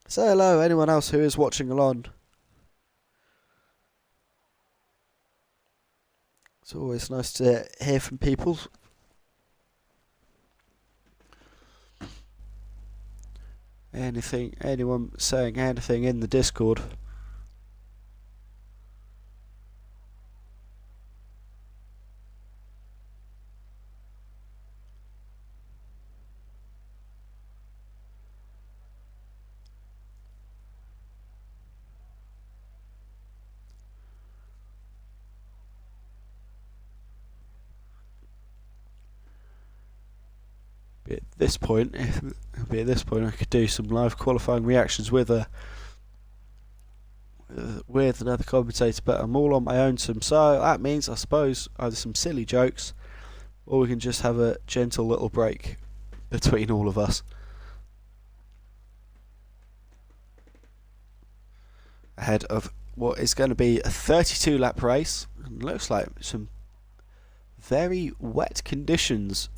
Speaker 1: Say hello, anyone else who is watching along. It's always nice to hear from people. Anyone saying anything in the Discord. At this point, I could do some live qualifying reactions with another commentator, but I'm all on my own. So that means, I suppose, either some silly jokes, or we can just have a gentle little break between all of us. Ahead of what is going to be a 32 lap race, and looks like some very wet conditions.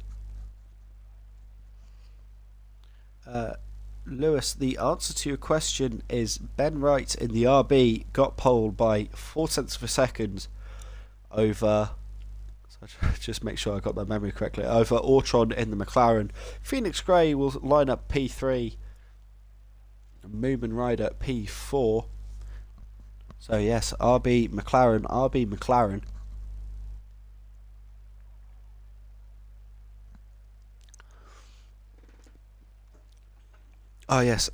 Speaker 1: Lewis, the answer to your question is Ben Wright in the RB got pole by 0.4 of a second over, just make sure I got my memory correctly, over Ortron in the McLaren. Phoenix Grey will line up P3, Moomin Rider P4. So yes, RB McLaren. Oh yes.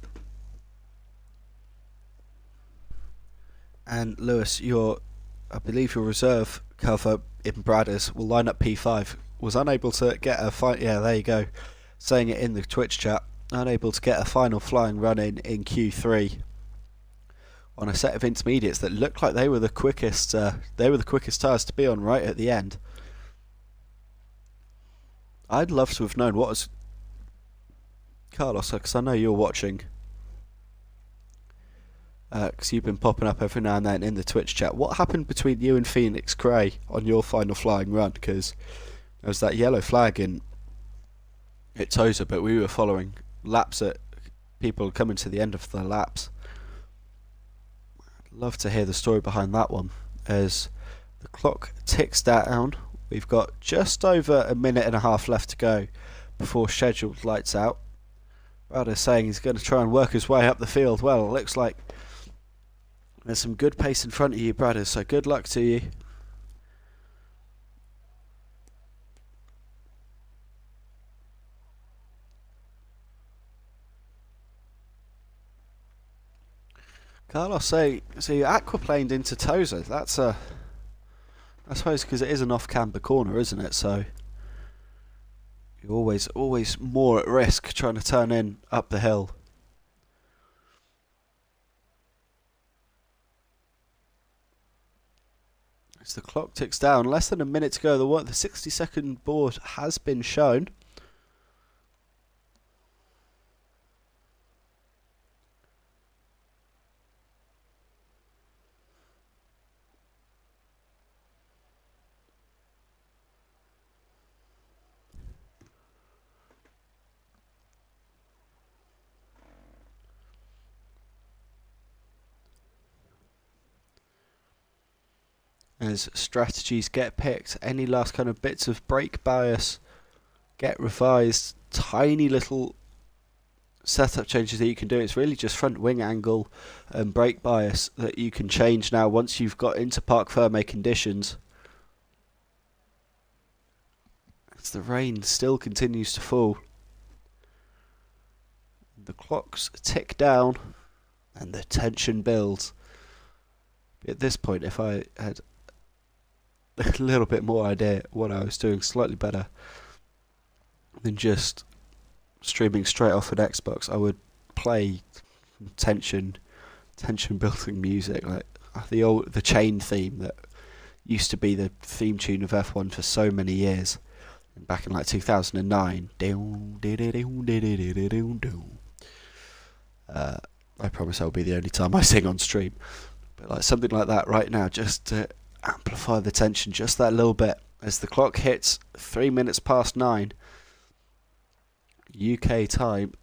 Speaker 1: And Lewis, I believe your reserve cover in Bradders will line up P5. Was unable to get a yeah, there you go. Saying it in the Twitch chat. Unable to get a final flying run in Q3 on a set of intermediates that looked like they were the quickest. They were the quickest tyres to be on right at the end. I'd love to have known what was. Carlos, because I know you're watching, because you've been popping up every now and then in the Twitch chat. What happened between you and Phoenix Grey on your final flying run? Because there was that yellow flag at Tosa, but we were following laps at people coming to the end of the laps. I'd love to hear the story behind that one. As the clock ticks down, we've got just over a minute and a half left to go before scheduled lights out. Brad is saying he's going to try and work his way up the field. Well, it looks like there's some good pace in front of you, Bradders, so good luck to you. Carlos, so you aquaplaned into Tosa. That's I suppose because it is an off-camber corner, isn't it? So You're always more at risk trying to turn in up the hill. As the clock ticks down, less than a minute to go, the 60-second board has been shown. As strategies get picked, any last kind of bits of brake bias get revised, tiny little setup changes that you can do. It's really just front wing angle and brake bias that you can change now once you've got into parc fermé conditions. As the rain still continues to fall, the clocks tick down and the tension builds. At this point, if I had a little bit more idea what I was doing slightly better than just streaming straight off an Xbox, I would play tension building music, like the chain theme that used to be the theme tune of F1 for so many years, back in like 2009. I promise I'll be the only time I sing on stream, but like something like that right now, just to amplify the tension just that little bit. As the clock hits 3 minutes past 9 UK time,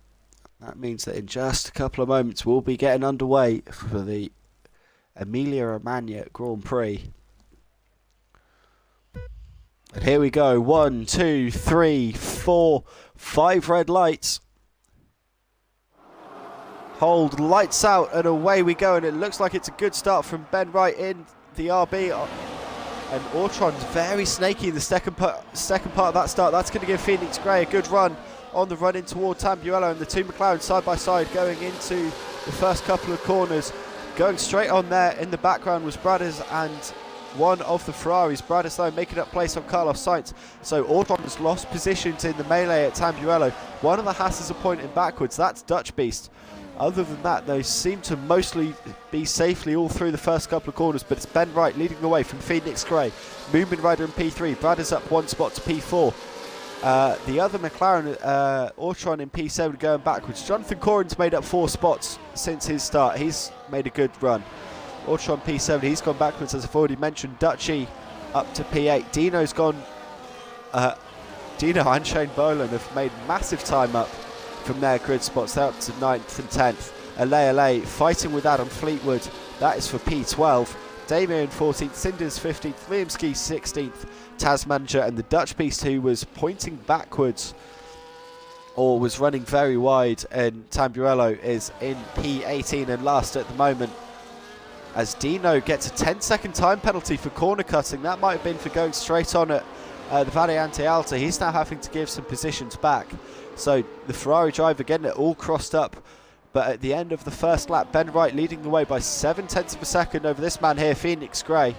Speaker 1: that means that in just a couple of moments we'll be getting underway for the Emilia-Romagna Grand Prix. And here we go, 1, 2, 3, 4, 5 red lights. Hold, lights out, and away we go, and it looks like it's a good start from Ben Wright in the RB. And Ortron's very snaky in the second part of that start. That's going to give Phoenix Gray a good run on the run in toward Tambuello, and the two McLaren side by side going into the first couple of corners. Going straight on there in the background was Bradders and one of the Ferraris. Bradders though making up place on Carlos Sainz. So Ortron's lost positions in the melee at Tambuello. One of the Hasses are pointing backwards. That's Dutch Beast. Other than that, they seem to mostly be safely all through the first couple of corners, but it's Ben Wright leading the way from Phoenix Gray. Moonman Rider in P3, Bradders up one spot to P4. The other McLaren, Ortron in P7 going backwards. Jonathan Corrin's made up 4 spots since his start. He's made a good run. Ortron P7, he's gone backwards as I've already mentioned. Dutchy up to P8. Dino's gone, Dino and Shane Boland have made massive time up from their grid spots. They're up to 9th and 10th. LA fighting with Adam Fleetwood. That is for P12. Damien 14th, Cinders 15th, Liamski 16th, Taz Manager, and the Dutch Beast, who was pointing backwards or was running very wide in Tambuello, is in P18 and last at the moment. As Dino gets a 10-second time penalty for corner cutting. That might have been for going straight on at the Variante Alta. He's now having to give some positions back. So the Ferrari driver getting it all crossed up. But at the end of the first lap, Ben Wright leading the way by 0.7 of a second over this man here, Phoenix Gray.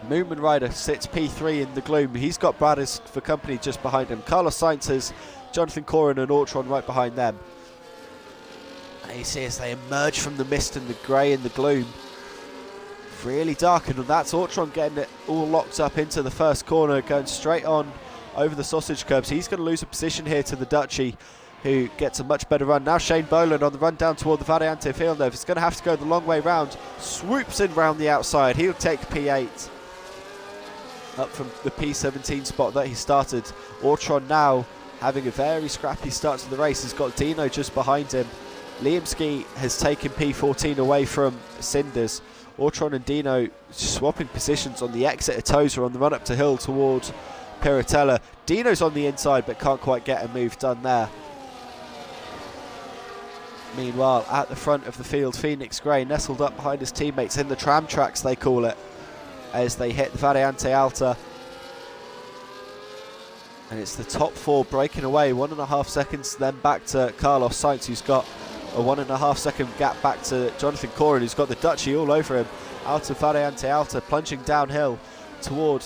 Speaker 1: Moonman Rider sits P3 in the gloom. He's got Bradders for company just behind him. Carlos Sainz has Jonathan Corrin and Ortron right behind them. And you see as they emerge from the mist and the grey and the gloom, really darkened, and that's Ortron getting it all locked up into the first corner, going straight on over the sausage curbs. He's going to lose a position here to the Dutchy, who gets a much better run. Now Shane Boland on the run down toward the Variante Villeneuve. He's going to have to go the long way round. Swoops in round the outside. He'll take P8. Up from the P17 spot that he started. Ortron now having a very scrappy start to the race. He's got Dino just behind him. Liamski has taken P14 away from Cinders. Ortron and Dino swapping positions on the exit of Tozer on the run up to hill towards Piratella. Dino's on the inside but can't quite get a move done there. Meanwhile, at the front of the field, Phoenix Gray nestled up behind his teammates in the tram tracks, they call it, as they hit the Variante Alta. And it's the top 4 breaking away, 1.5 seconds, then back to Carlos Sainz, who's got a 1.5 second gap back to Jonathan Corrin, who's got the Dutchy all over him. Out of Variante Alta, plunging downhill toward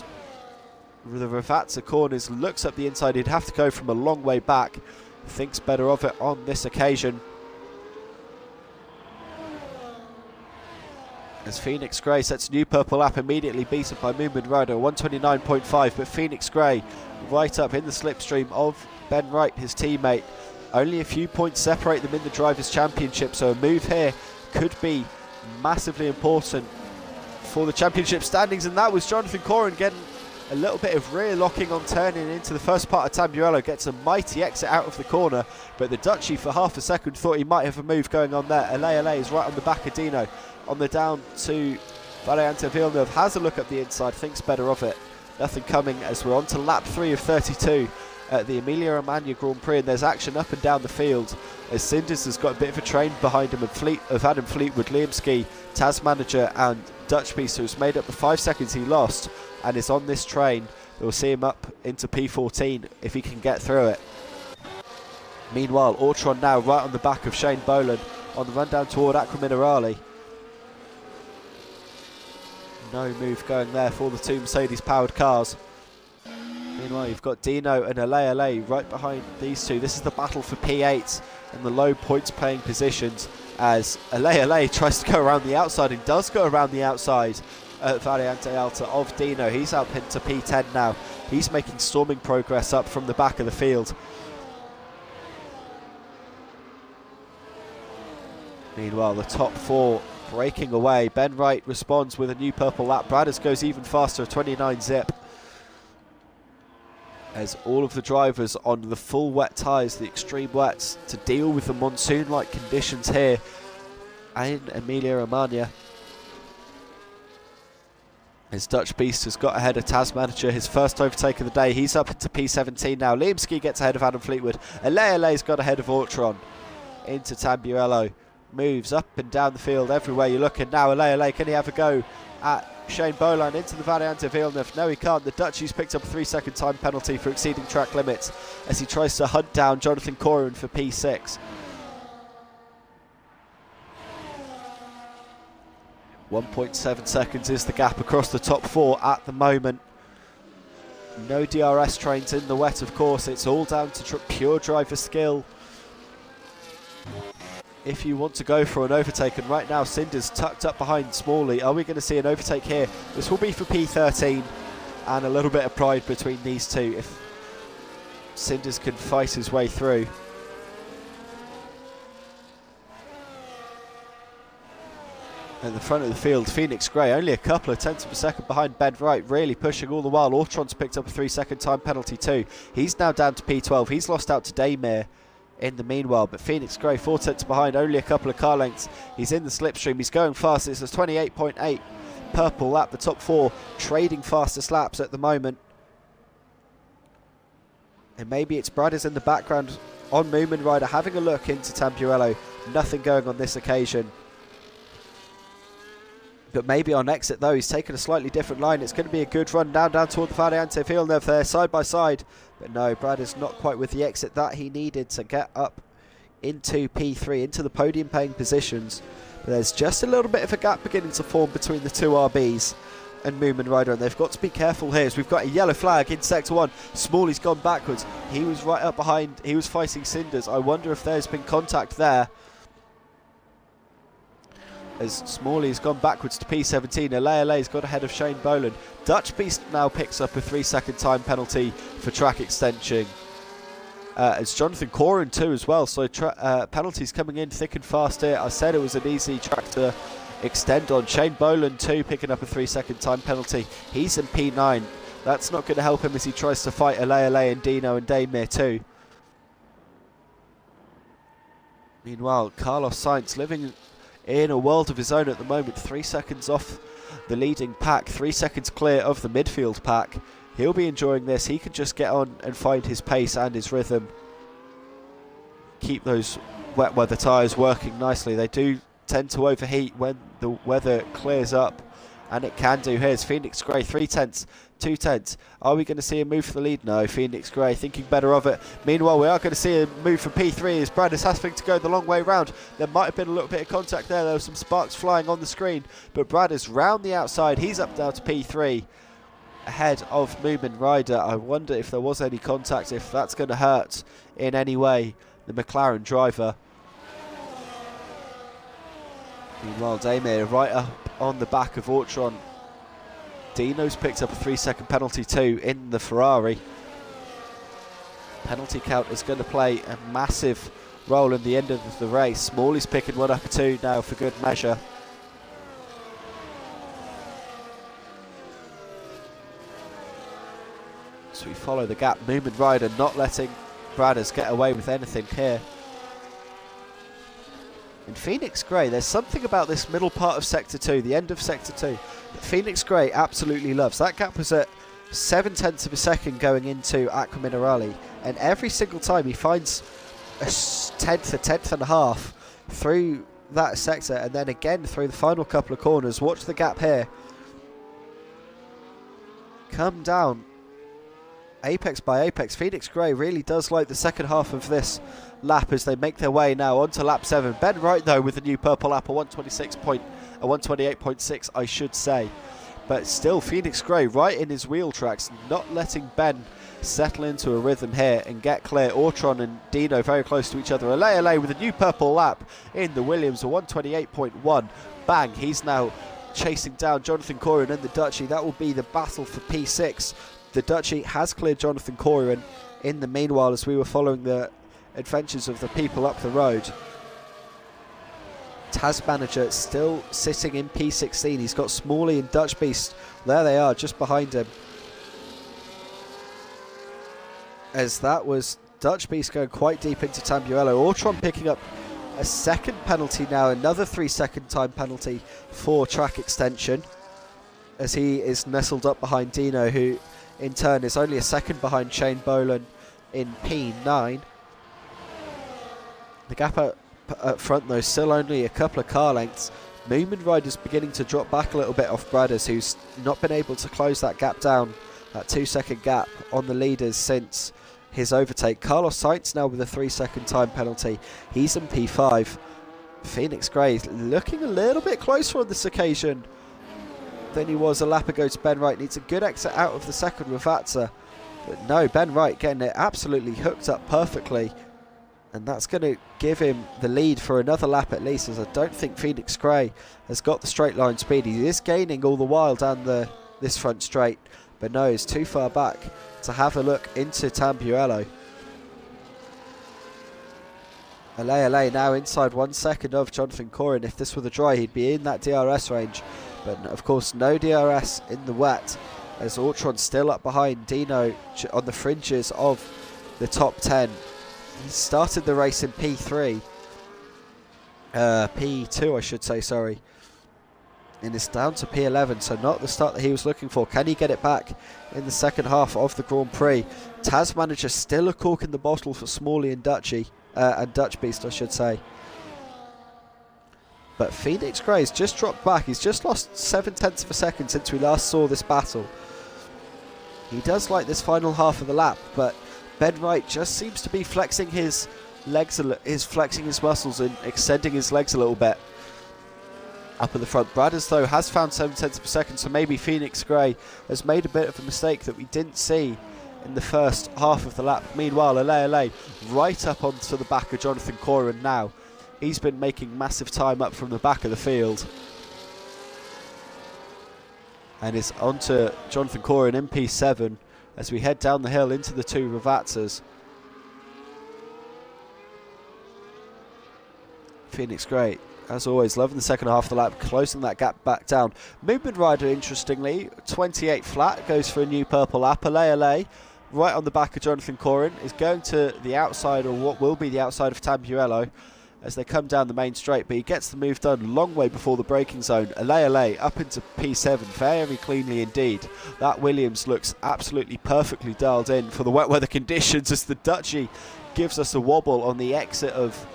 Speaker 1: the Ravazza corners, looks up the inside. He'd have to go from a long way back. Thinks better of it on this occasion. As Phoenix Grey sets a new purple lap, immediately beaten by Moomin Rider, 129.5, but Phoenix Grey right up in the slipstream of Ben Wright, his teammate. Only a few points separate them in the Drivers' Championship, so a move here could be massively important for the championship standings, and that was Jonathan Corrin getting a little bit of rear locking on turning into the first part of Tamburello, gets a mighty exit out of the corner, but the Dutchie for half a second thought he might have a move going on there. Ale is right on the back of Dino, on the down to Variante Villeneuve, has a look up the inside, thinks better of it. Nothing coming as we're on to lap 3 of 32 at the Emilia-Romagna Grand Prix, and there's action up and down the field as Cinders has got a bit of a train behind him of Adam Fleetwood, Liam Ski, Taz Manager and Dutch Beast, who's made up the 5 seconds he lost and is on this train. We'll see him up into P14 if he can get through it. Meanwhile, Ortron now right on the back of Shane Boland on the run down toward Acqua Minerale. No move going there for the two Mercedes powered cars. Meanwhile, you've got Dino and Ale right behind these two. This is the battle for P8 and the low points paying positions, as Ale tries to go around the outside and does go around the outside at Variante Alta of Dino. He's out pinned to P10 now. He's making storming progress up from the back of the field. Meanwhile, the top 4 breaking away. Ben Wright responds with a new purple lap. Bradders goes even faster, 29 zip. As all of the drivers on the full wet tyres, the extreme wets, to deal with the monsoon-like conditions here in Emilia-Romagna. His Dutch Beast has got ahead of Taz Manager, his first overtake of the day. He's up into P17 now. Liam Ski gets ahead of Adam Fleetwood. Ale's got ahead of Ortron into Tamburello. Moves up and down the field everywhere you look, and now Ale, can he have a go at Shane Boland into the Variante Villeneuve? No, he can't. The Dutchie's picked up a 3-second time penalty for exceeding track limits as he tries to hunt down Jonathan Corrin for P6. 1.7 seconds is the gap across the top 4 at the moment. No DRS trains in the wet, of course. It's all down to pure driver skill if you want to go for an overtake, and right now Cinders tucked up behind Smalley. Are we going to see an overtake here? This will be for P13, and a little bit of pride between these two if Cinders can fight his way through. At the front of the field, Phoenix Grey only a couple of tenths of a second behind Ben Wright, really pushing all the while. Ortron's picked up a 3-second time penalty too. He's now down to P12. He's lost out to Daymere in the meanwhile, but Phoenix Grey 4 tenths behind, only a couple of car lengths. He's in the slipstream, he's going fast. It's a 28.8 purple lap. The top 4 trading fastest laps at the moment, and maybe it's Bradders in the background on Moomin Rider having a look into Tamburello. Nothing going on this occasion, but maybe on exit though he's taken a slightly different line. It's going to be a good run down toward the Variante Villeneuve there, side by side. But no, Brad is not quite with the exit that he needed to get up into P3, into the podium paying positions. But there's just a little bit of a gap beginning to form between the two RBs and Moomin Rider, and they've got to be careful here as we've got a yellow flag in Sector 1. Smalley's gone backwards. He was right up behind, he was fighting Cinders. I wonder if there's been contact there, as Smalley's gone backwards to P17. Ale's got ahead of Shane Boland. Dutch Beast now picks up a 3-second time penalty for track extension. It's Jonathan Corrin too as well, so penalties coming in thick and fast here. I said it was an easy track to extend on. Shane Boland too picking up a 3-second time penalty. He's in P9. That's not going to help him as he tries to fight Ale and Dino and Daymere too. Meanwhile, Carlos Sainz living in a world of his own at the moment, 3 seconds off the leading pack, 3 seconds clear of the midfield pack. He'll be enjoying this. He can just get on and find his pace and his rhythm. Keep those wet weather tyres working nicely. They do tend to overheat when the weather clears up, and it can do. Here's Phoenix Grey, 3 tenths, 2 tenths. Are we going to see a move for the lead? No, Phoenix Grey thinking better of it. Meanwhile, we are going to see a move for P3 as Brad is having to go the long way round. There might have been a little bit of contact there. There were some sparks flying on the screen, but Brad is round the outside. He's up now to P3. ahead of Moomin Rider. I wonder if there was any contact, if that's going to hurt in any way the McLaren driver. Meanwhile, Damir right up on the back of Ortron. Dino's picked up a 3-second penalty too in the Ferrari. Penalty count is going to play a massive role in the end of the race. Smalley's picking one up too now for good measure. So we follow the gap. Moomin Rider not letting Bradders get away with anything here. In Phoenix Grey, there's something about this middle part of Sector 2, the end of Sector 2, that Phoenix Grey absolutely loves. That gap was at 0.7 of a second going into Aqua Minerale, and every single time he finds a tenth and a half through that sector, and then again through the final couple of corners. Watch the gap here. Come down apex by apex. Phoenix Grey really does like the second half of this lap as they make their way now onto lap 7. Ben Wright though with the new purple lap, a 128.6 I should say, but still Phoenix Grey right in his wheel tracks, not letting Ben settle into a rhythm here and get clear. Ortron and Dino very close to each other. Ale with a new purple lap in the Williams, a 128.1. Bang, he's now chasing down Jonathan Corrin and the Dutchie. That will be the battle for P6. The Dutchie has cleared Jonathan Corrin in the meanwhile as we were following the adventures of the people up the road. Taz Manager still sitting in P16. He's got Smalley and Dutch Beast. There they are, just behind him. As that was Dutch Beast going quite deep into Tambuello. Ortron picking up a second penalty now, another 3-second time penalty for track extension, as he is nestled up behind Dino, who in turn is only a second behind Shane Bolan in P9. The gap up front though, still only a couple of car lengths. Moomin Rider's beginning to drop back a little bit off Bradders, who's not been able to close that gap down, that 2-second gap on the leaders since his overtake. Carlos Sainz now with a 3-second time penalty. He's in P5. Phoenix Grey looking a little bit closer on this occasion than he was a lap ago to Ben Wright. Needs a good exit out of the second Ravatza. But no, Ben Wright getting it absolutely hooked up perfectly. And that's going to give him the lead for another lap at least, as I don't think Phoenix Grey has got the straight line speed. He is gaining all the while down this front straight, but no, he's too far back to have a look into Tambuello. Ale now inside 1 second of Jonathan Corrin. If this were the dry, he'd be in that DRS range, but of course no DRS in the wet, as Ortron's still up behind Dino on the fringes of the top 10. He started the race in P2 I should say, sorry, and it's down to P11, so not the start that he was looking for. Can he get it back in the second half of the Grand Prix? Taz Manager still a cork in the bottle for Smalley and Dutchie, and Dutch Beast I should say. But Phoenix Grey's just dropped back. He's just lost 0.7 of a second since we last saw this battle. He does like this final half of the lap, but Ben Wright just seems to be flexing his legs, flexing his muscles and extending his legs a little bit up at the front. Bradders though has found 0.7 of a second, so maybe Phoenix Grey has made a bit of a mistake that we didn't see in the first half of the lap. Meanwhile, Ale right up onto the back of Jonathan Corrin now. He's been making massive time up from the back of the field. And is onto Jonathan Corrin in P7 as we head down the hill into the two Ravatzas. Phoenix Grey, as always, loving the second half of the lap, closing that gap back down. Moomin Rider, interestingly, 28 flat, goes for a new purple lap. Ale, right on the back of Jonathan Corrin, is going to the outside, or what will be the outside of Tambuello, as they come down the main straight, but he gets the move done a long way before the braking zone. Ale up into P7 very cleanly indeed. That Williams looks absolutely perfectly dialed in for the wet weather conditions, as the Dutchie gives us a wobble on the exit of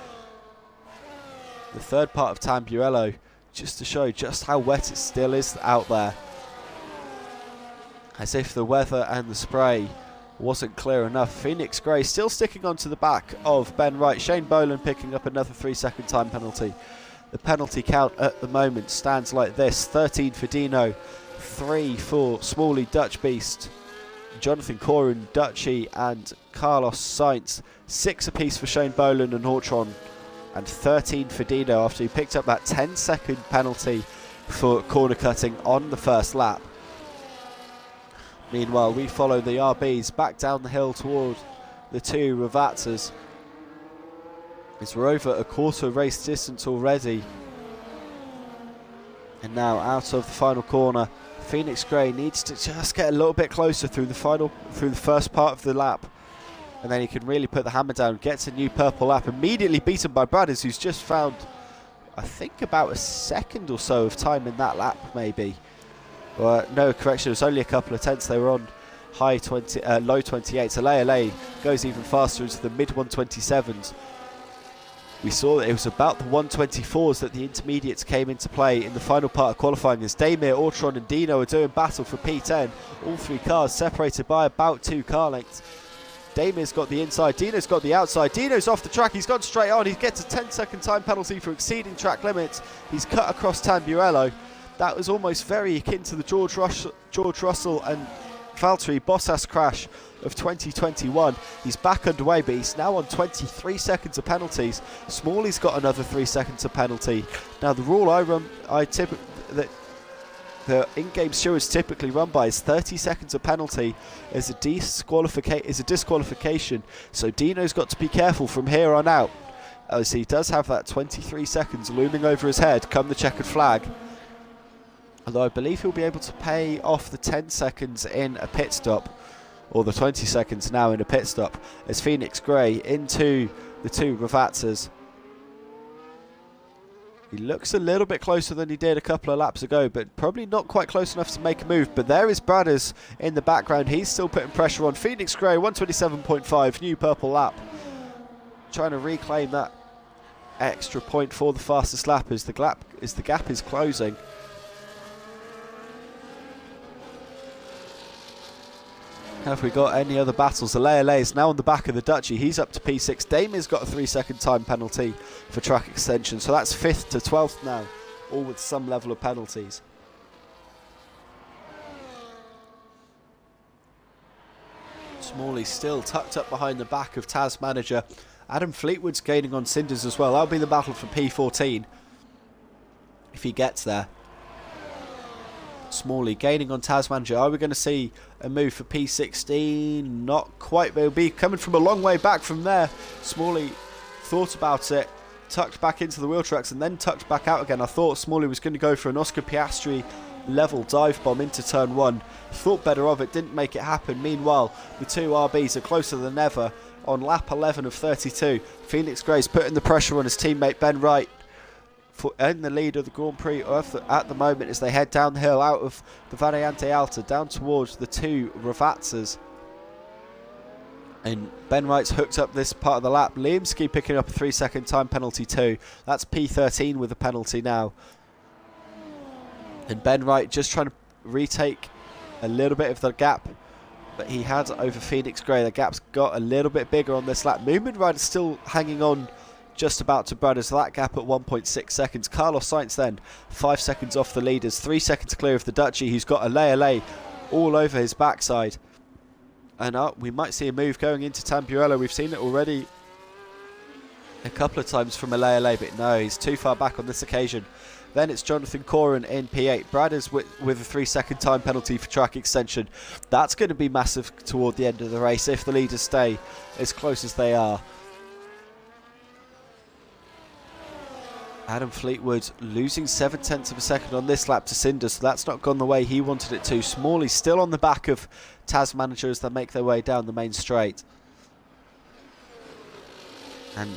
Speaker 1: the third part of Tambuello, just to show just how wet it still is out there, as if the weather and the spray wasn't clear enough. Phoenix Grey still sticking onto the back of Ben Wright. Shane Bolan picking up another 3-second time penalty. The penalty count at the moment stands like this: 13 for Dino, 3 for Smalley, Dutch Beast, Jonathan Corin, Dutchy and Carlos Sainz. 6 apiece for Shane Boland and Hortron, and 13 for Dino after he picked up that 10-second penalty for corner cutting on the first lap. Meanwhile, we follow the RBs back down the hill toward the 2 Ravazzas, as we're over a quarter race distance already. And now out of the final corner, Phoenix Grey needs to just get a little bit closer through the first part of the lap, and then he can really put the hammer down. Gets a new purple lap, immediately beaten by Bradders, who's just found, I think, about a second or so of time in that lap, maybe. No, correction, it was only a couple of tenths. They were on low 28s. Alea goes even faster into the mid 127s. We saw that it was about the 124s that the intermediates came into play in the final part of qualifying, as Damir, Ortron and Dino are doing battle for P10. All 3 cars separated by about 2 car lengths. Damir's got the inside, Dino's got the outside. Dino's off the track, he's gone straight on. He gets a 10-second time penalty for exceeding track limits. He's cut across Tamburello. That was almost very akin to the George Russell and Valtteri Bottas crash of 2021. He's back underway, but he's now on 23 seconds of penalties. Smalley's got another 3 seconds of penalty. Now the rule that the in-game stewards typically run by is 30 seconds of penalty is a disqualification. So Dino's got to be careful from here on out, as he does have that 23 seconds looming over his head come the checkered flag. Although I believe he'll be able to pay off the 10 seconds in a pit stop, or the 20 seconds now in a pit stop, as Phoenix Grey into the 2 Ravazzas. He looks a little bit closer than he did a couple of laps ago, but probably not quite close enough to make a move. But there is Bradders in the background. He's still putting pressure on. Phoenix Grey, 127.5, new purple lap. Trying to reclaim that extra point for the fastest lap as the gap is closing. Have we got any other battles? Alea is now on the back of the Dutchy. He's up to P6. Damir's got a 3-second time penalty for track extension. So that's 5th to 12th now, all with some level of penalties. Smalley still tucked up behind the back of Taz manager. Adam Fleetwood's gaining on Cinders as well. That'll be the battle for P14 if he gets there. Smalley gaining on Taz manager. Are we going to see a move for P16? Not quite. They'll be coming from a long way back from there. Smalley thought about it, tucked back into the wheel tracks and then tucked back out again. I thought Smalley was going to go for an Oscar Piastri level dive bomb into turn 1. Thought better of it, didn't make it happen. Meanwhile, the 2 RBs are closer than ever on lap 11 of 32. Phoenix Grey's putting the pressure on his teammate Ben Wright in the lead of the Grand Prix at the moment as they head down the hill out of the Variante Alta down towards the 2 Ravazzas. And Ben Wright's hooked up this part of the lap. Liamski picking up a 3-second time penalty too. That's P13 with a penalty now. And Ben Wright just trying to retake a little bit of the gap that he had over Phoenix Grey. The gap's got a little bit bigger on this lap. Moomin Rider's still hanging on just about to Bradders. That gap at 1.6 seconds. Carlos Sainz then 5 seconds off the leaders, 3 seconds clear of the Dutchy, who's got Alea all over his backside. And we might see a move going into Tamburello. We've seen it already a couple of times from Alea, but no, he's too far back on this occasion. Then it's Jonathan Corin in P8. Bradders with a 3-second time penalty for track extension. That's going to be massive toward the end of the race if the leaders stay as close as they are. Adam Fleetwood losing 7/10 of a second on this lap to Cinder, so that's not gone the way he wanted it to. Smalley still on the back of Taz manager as they make their way down the main straight. And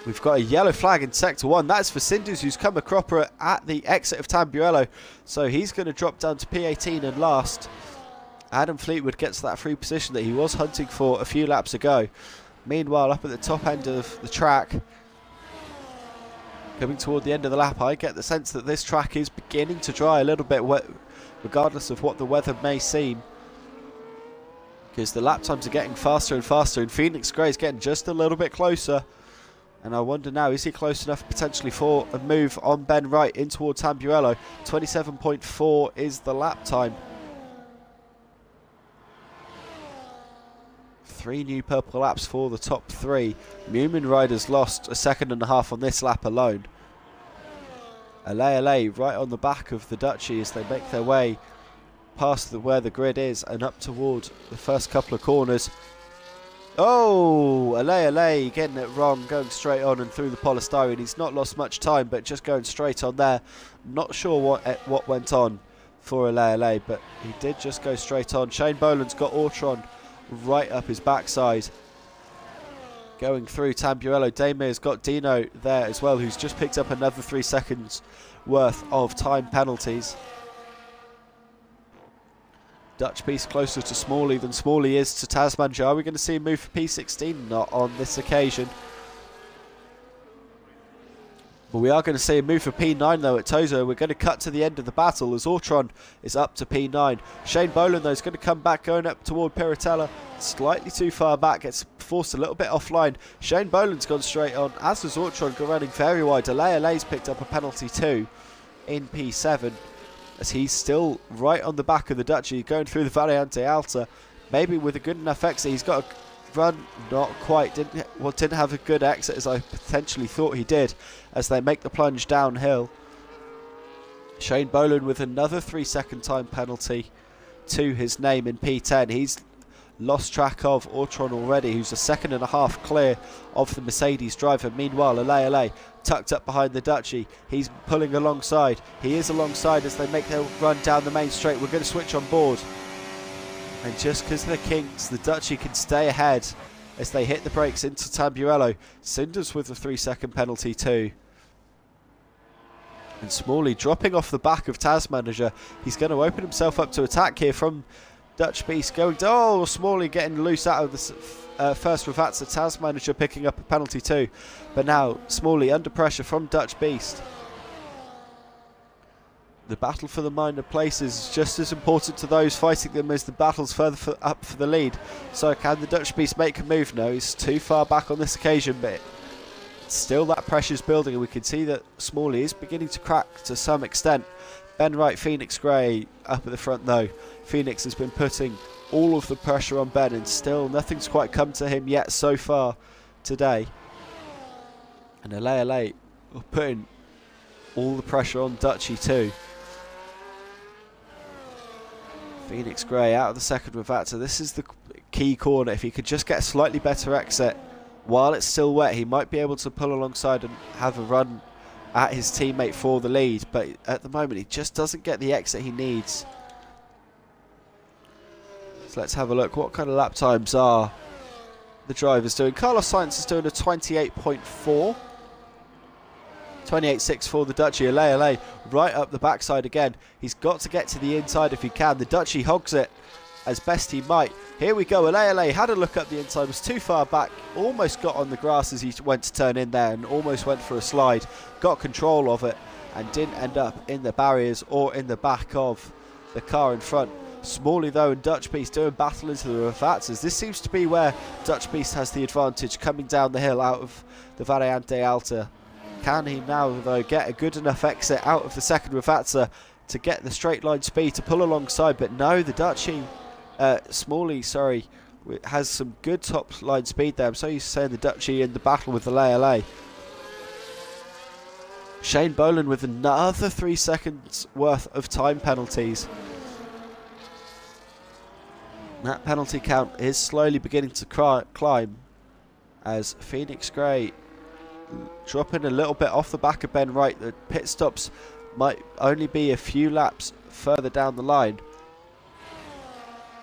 Speaker 1: we've got a yellow flag in sector 1. That's for Cinders, who's come a cropper at the exit of Tamburello. So he's going to drop down to P18 and last. Adam Fleetwood gets that free position that he was hunting for a few laps ago. Meanwhile, up at the top end of the track, coming toward the end of the lap, I get the sense that this track is beginning to dry a little bit, regardless of what the weather may seem. Because the lap times are getting faster and faster, and Phoenix Grey is getting just a little bit closer. And I wonder now, is he close enough potentially for a move on Ben Wright in towards Tamburello? 27.4 is the lap time. 3 new purple laps for the top 3. Moomin Riders lost a 1.5 seconds on this lap alone. Ale right on the back of the Duchy as they make their way past where the grid is and up toward the first couple of corners. Oh, Ale getting it wrong, going straight on and through the polystyrene. He's not lost much time, but just going straight on there. Not sure what went on for Ale, but he did just go straight on. Shane Boland's got Ortron right up his backside. Going through Tamburello, Damir's got Dino there as well, who's just picked up another 3 seconds worth of time penalties. Dutch Beast closer to Smalley than Smalley is to Tasmanja. Are we going to see a move for P16? Not on this occasion. But we are going to see a move for P9 though at Tozo. We're going to cut to the end of the battle as Ortron is up to P9. Shane Boland though is going to come back going up toward Piratella. Slightly too far back, gets forced a little bit offline. Shane Boland's gone straight on, as was Ortron, running very wide. Ale's picked up a penalty too in P7. As he's still right on the back of the Duchy, going through the Variante Alta. Maybe with a good enough exit. He's got a run, not quite. Didn't have a good exit as I potentially thought he did, as they make the plunge downhill. Shane Boland with another 3 second time penalty to his name in P10. He's lost track of Ortron already, who's a 1.5 seconds clear of the Mercedes driver. Meanwhile, Ale tucked up behind the Duchy. He's pulling alongside. He is alongside as they make their run down the main straight. We're going to switch on board. And just because they're kings, the Duchy can stay ahead as they hit the brakes into Tamburello. Cinders with the 3 second penalty too. And Smalley dropping off the back of Tasmanager. He's going to open himself up to attack here from Dutch Beast. Going to, oh, Smalley getting loose out of the first Ravazza. Tasmanager picking up a penalty too. But now Smalley under pressure from Dutch Beast. The battle for the minor places is just as important to those fighting them as the battles further up for the lead. So can the Dutch Beast make a move? No, he's too far back on this occasion, but still that pressure's building, and we can see that Smalley is beginning to crack to some extent. Ben Wright, Phoenix Gray up at the front though. Phoenix has been putting all of the pressure on Ben, and still nothing's quite come to him yet so far today. And Ale putting all the pressure on Dutchy too. Phoenix Gray out of the second Ravazza. This is the key corner. If he could just get a slightly better exit while it's still wet, he might be able to pull alongside and have a run at his teammate for the lead. But at the moment, he just doesn't get the exit he needs. So let's have a look. What kind of lap times are the drivers doing? Carlos Sainz is doing a 28.4. 28.6 for the Duchy. Ale right up the backside again. He's got to get to the inside if he can. The Duchy hogs it as best he might. Here we go. Ale had a look up the inside, was too far back, almost got on the grass as he went to turn in there and almost went for a slide. Got control of it and didn't end up in the barriers or in the back of the car in front. Smalley though and Dutch Beast doing battle into the Ravazzas. This seems to be where Dutch Beast has the advantage, coming down the hill out of the Variante Alta. Can he now though get a good enough exit out of the second Ravazza to get the straight line speed to pull alongside? But no, the Duchy, Smalley, sorry, has some good top line speed there. I'm so used to saying the Duchy in the battle with the Ale. Shane Boland with another 3 seconds worth of time penalties. That penalty count is slowly beginning to climb as Phoenix Gray dropping a little bit off the back of Ben Wright. The pit stops might only be a few laps further down the line.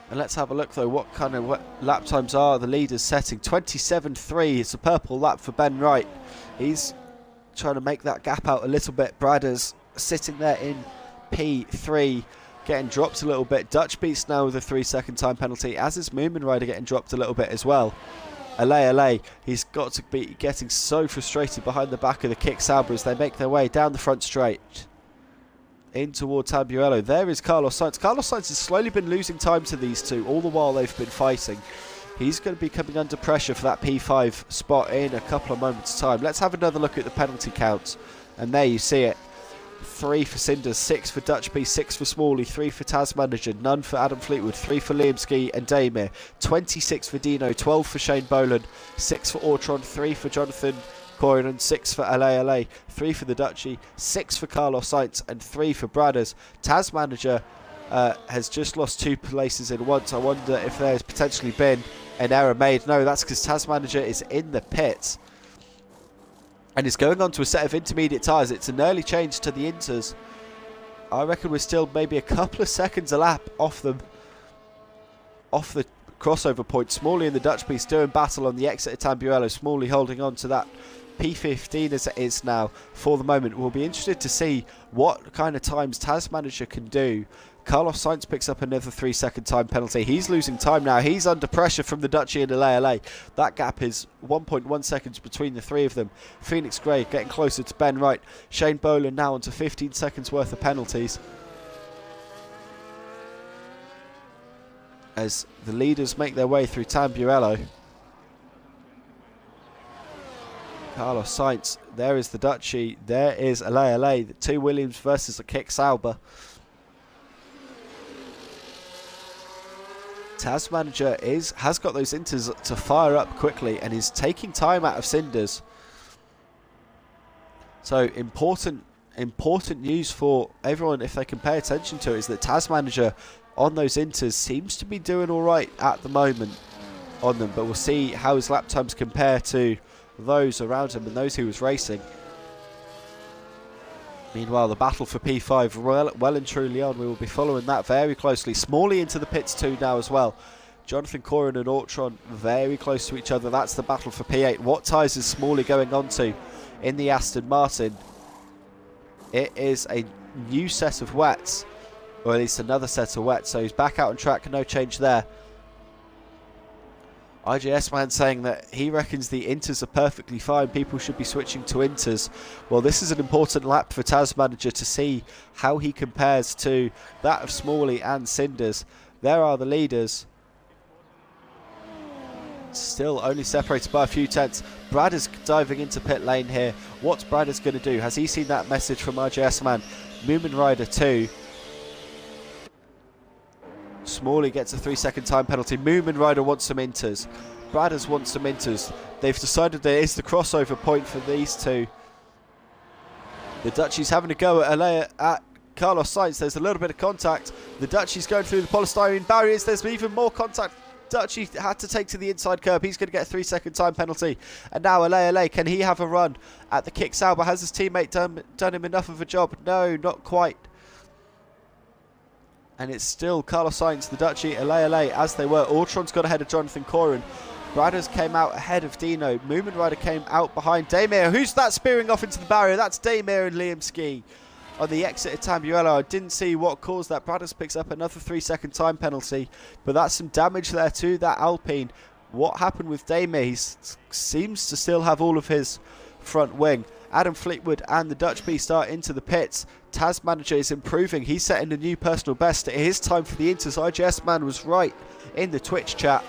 Speaker 1: And let's have a look though, what kind of lap times are the leaders setting. 27.3 is a purple lap for Ben Wright. He's trying to make that gap out a little bit. Bradders sitting there in P3, getting dropped a little bit. Dutch Beast now with a 3 second time penalty, as is Moomin Rider getting dropped a little bit as well. Ale, he's got to be getting so frustrated behind the back of the Kick Sauber as they make their way down the front straight in toward Tamburello. There is Carlos Sainz. Carlos Sainz has slowly been losing time to these two all the while they've been fighting. He's going to be coming under pressure for that P5 spot in a couple of moments' time. Let's have another look at the penalty count. And there you see it. 3 for Cinders, 6 for Dutch B, 6 for Smalley, 3 for Tasmanager, none for Adam Fleetwood, 3 for Liam Ski and Damir, 26 for Dino, 12 for Shane Boland, 6 for Ortron, 3 for Jonathan Corin, 6 for LA, 3 for the Dutchy, 6 for Carlos Sainz and 3 for Bradders. Tasmanager has just lost 2 places in once. I wonder if there's potentially been an error made. No, that's because Tasmanager is in the pits and is going on to a set of intermediate tyres. It's an early change to the Inters. I reckon we're still maybe a couple of seconds a lap off them, off the crossover point. Smalley and the Dutch piece doing battle on the exit of Tamburello. Smalley holding on to that P15 as it is now for the moment. We'll be interested to see what kind of times Tasmanager can do. Carlos Sainz picks up another 3-second time penalty. He's losing time now. He's under pressure from the Dutchy and the LA. That gap is 1.1 seconds between the 3 of them. Phoenix Gray getting closer to Ben Wright. Shane Boland now onto 15 seconds worth of penalties, as the leaders make their way through Tamburello. Carlos Sainz, there is the Dutchy, there is LA. The 2 Williams versus the Kick Sauber. Tasmanager has got those Inters to fire up quickly and is taking time out of Cinders. So important news for everyone, if they can pay attention to it, is that Tasmanager on those Inters seems to be doing alright at the moment on them, but we'll see how his lap times compare to those around him and those he was racing. Meanwhile, the battle for P5 well and truly on. We will be following that very closely. Smalley into the pits too now as well. Jonathan Corin and Ortron very close to each other. That's the battle for P8. What tyres is Smalley going on to in the Aston Martin? It is a new set of wets, or at least another set of wets. So he's back out on track, no change there. IJS man saying that he reckons the Inters are perfectly fine. People should be switching to Inters. Well, this is an important lap for Tasmanager to see how he compares to that of Smalley and Cinders. There are the leaders. Still only separated by a few tenths. Brad is diving into pit lane here. What's Bradders going to do? Has he seen that message from IJS man? Moomin Rider 2. Smalley gets a 3-second time penalty. Moomin Rider wants some Inters. Bradders wants some Inters. They've decided there is the crossover point for these two. The Dutchy's having a go at Carlos Sainz. There's a little bit of contact. The Dutchy's going through the polystyrene barriers. There's even more contact. Dutchy had to take to the inside curb. He's going to get a 3-second time penalty. And now LA, can he have a run at the Kick Sauber? Has his teammate done him enough of a job? No, not quite. And it's still Carlos Sainz, the Dutchy, LA as they were. Ortron's got ahead of Jonathan Corin. Bradders came out ahead of Dino. Moomin Rider came out behind Damir. Who's that spearing off into the barrier? That's Damir and Liam Ski on the exit of Tamburello. I didn't see what caused that. Bradders picks up another 3-second time penalty, but that's some damage there to that Alpine. What happened with Damir? He seems to still have all of his front wing. Adam Fleetwood and the Dutch Beast are into the pits. Tasmanager is improving. He's setting a new personal best. It is time for the Inters. IJS man was right in the Twitch chat.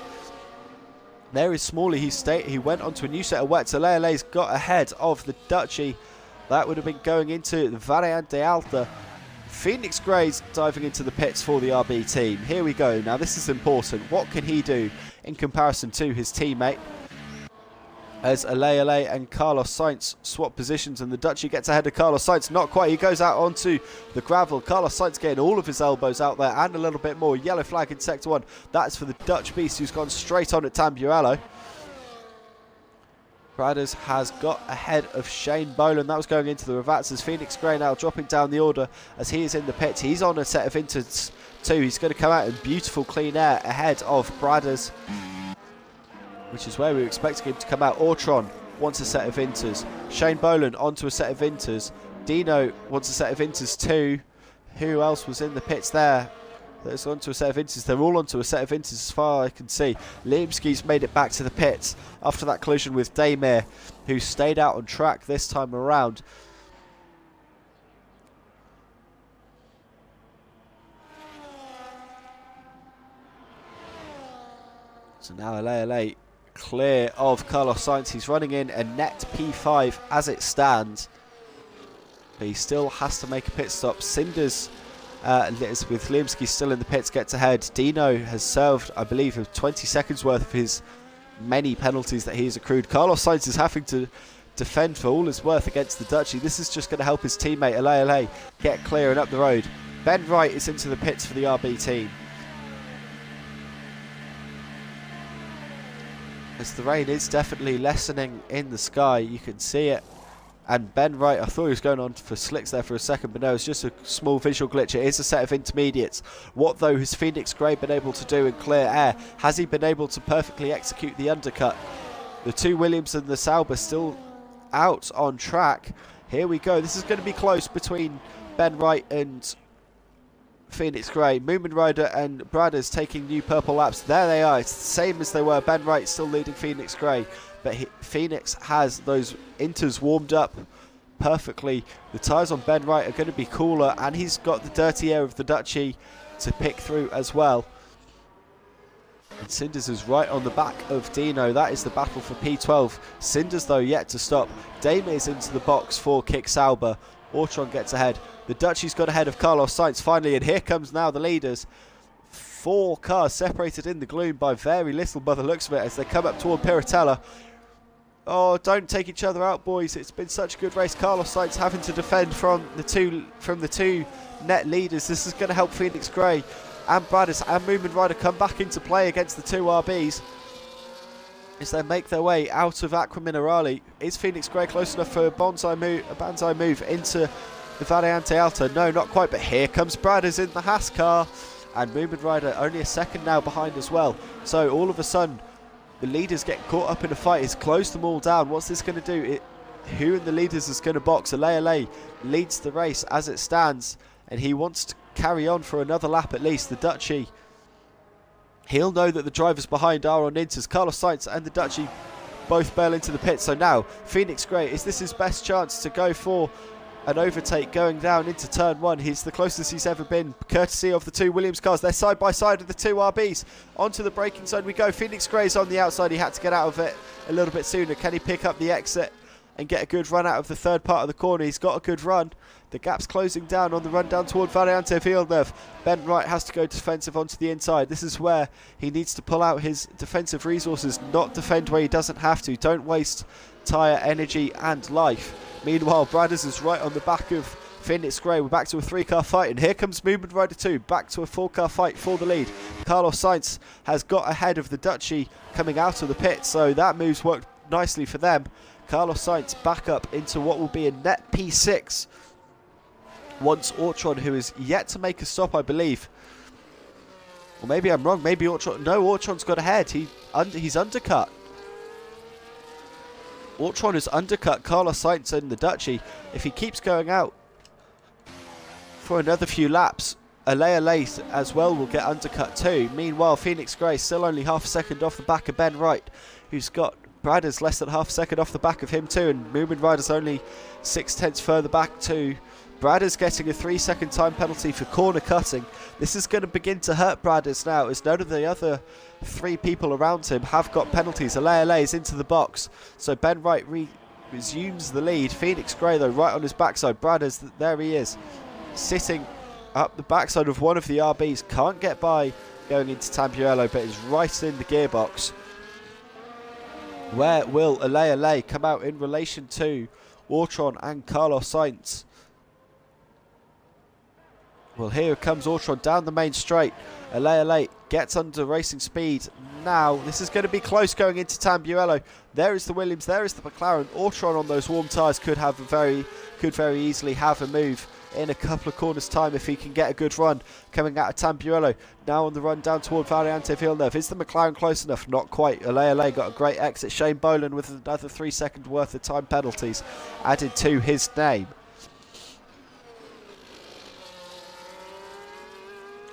Speaker 1: There is Smalley. He went onto a new set of wets. LA's got ahead of the Dutchy. That would have been going into the Variante Alta. Phoenix Gray's diving into the pits for the RB team. Here we go. Now this is important. What can he do in comparison to his teammate? As LA and Carlos Sainz swap positions, and the Dutchy gets ahead of Carlos Sainz. Not quite. He goes out onto the gravel. Carlos Sainz getting all of his elbows out there and a little bit more. Yellow flag in sector 1. That's for the Dutch Beast, who's gone straight on at Tamburello. Bradders has got ahead of Shane Boland. That was going into the Ravats as Phoenix Gray now dropping down the order as he is in the pits. He's on a set of Inters too. He's going to come out in beautiful clean air ahead of Bradders, which is where we were expecting him to come out. Ortron wants a set of Inters. Shane Boland onto a set of Inters. Dino wants a set of Inters too. Who else was in the pits there? That's onto a set of Inters. They're all onto a set of Inters as far as I can see. Liamski's made it back to the pits after that collision with Damir, who stayed out on track this time around. So now LA clear of Carlos Sainz. He's running in a net P5 as it stands. But he still has to make a pit stop. Cinders, with Limsky still in the pits, gets ahead. Dino has served, I believe, 20 seconds worth of his many penalties that he's accrued. Carlos Sainz is having to defend for all his worth against the Dutchie. This is just going to help his teammate LA get clear and up the road. Ben Wright is into the pits for the RB team. As the rain is definitely lessening in the sky, you can see it. And Ben Wright, I thought he was going on for slicks there for a second, but no, it's just a small visual glitch. It is a set of intermediates. What, though, has Phoenix Gray been able to do in clear air? Has he been able to perfectly execute the undercut? The two Williams and the Sauber still out on track. Here we go. This is going to be close between Ben Wright and Phoenix Gray. Moomin Rider and Bradders taking new purple laps. There they are. It's the same as they were. Ben Wright still leading Phoenix Gray. But Phoenix has those inters warmed up perfectly. The tyres on Ben Wright are going to be cooler, and he's got the dirty air of the Dutchie to pick through as well. And Cinders is right on the back of Dino. That is the battle for P12. Cinders, though, yet to stop. Dame is into the box for Kick Sauber. Ortron gets ahead. The Dutchie's got ahead of Carlos Sainz finally, and here comes now the leaders. 4 cars separated in the gloom by very little by the looks of it as they come up toward Piratella. Oh, don't take each other out, boys. It's been such a good race. Carlos Sainz having to defend from the two net leaders. This is going to help Phoenix Gray and Bradders and Moomin Rider come back into play against the two RBs as they make their way out of Aqua Minerale. Is Phoenix Gray close enough for a banzai move into the Variante Alta? No, not quite, but here comes Bradders in the Haas car, and Moomin Rider only a second now behind as well. So all of a sudden, the leaders get caught up in a fight. It's closed them all down. What's this going to do? Who in the leaders is going to box? LA leads the race as it stands, and he wants to carry on for another lap at least. The Dutchie, he'll know that the drivers behind are on inters. Carlos Sainz and the Dutchie both bail into the pit. So now, Phoenix Gray, is this his best chance to go for an overtake going down into turn 1? He's the closest he's ever been, courtesy of the two Williams cars. They're side by side of the two RBs. Onto the braking zone we go. Phoenix Gray's on the outside. He had to get out of it a little bit sooner. Can he pick up the exit and get a good run out of the third part of the corner? He's got a good run. The gap's closing down on the run down toward Variante Villeneuve. Ben Wright has to go defensive onto the inside. This is where he needs to pull out his defensive resources, not defend where he doesn't have to. Don't waste tyre, energy and life. Meanwhile, Bradders is right on the back of Phoenix Gray. We're back to a 3-car fight, and here comes Moomin Rider 2, back to a 4-car fight for the lead. Carlos Sainz has got ahead of the Dutchie coming out of the pit, so that move's worked nicely for them. Carlos Sainz back up into what will be a net P6 once Ortron, who is yet to make a stop, I believe. Or maybe I'm wrong, maybe Ortron... No, Ortron's got ahead. He's undercut. Ortron has undercut Carlos Sainz and the Dutchie. If he keeps going out for another few laps, Alea as well will get undercut too. Meanwhile, Phoenix Gray still only half a second off the back of Ben Wright, who's got Bradders less than half a second off the back of him too, and Moomin Rider's only 6/10 further back too. Bradders getting a 3-second time penalty for corner cutting. This is going to begin to hurt Bradders now, as none of the other 3 people around him have got penalties. Alea is into the box, so Ben Wright resumes the lead. Phoenix Gray, though, right on his backside. Bradders, there he is, sitting up the backside of one of the RBs. Can't get by going into Tamburello, but is right in the gearbox. Where will Alea come out in relation to Ortron and Carlos Sainz? Well, here comes Ortron down the main straight. Alea gets under racing speed now. This is going to be close going into Tamburello. There is the Williams, there is the McLaren. Ortron on those warm tyres could very easily have a move in a couple of corners time if he can get a good run coming out of Tamburello. Now on the run down toward Variante Villeneuve. Is the McLaren close enough? Not quite. Alea got a great exit. Shane Boland with another 3-second worth of time penalties added to his name.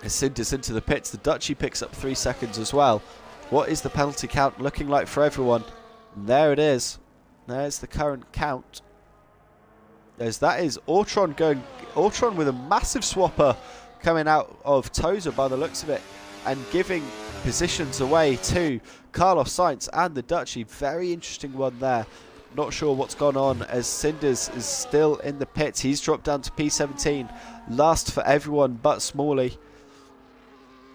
Speaker 1: As Cinders into the pits, the Dutchie picks up 3 seconds as well. What is the penalty count looking like for everyone? And there it is. There's the current count. That is Ortron with a massive swapper coming out of Tozer by the looks of it, and giving positions away to Carlos Sainz and the Dutchy. Very interesting one there. Not sure what's gone on as Cinders is still in the pits. He's dropped down to P17, last for everyone but Smalley,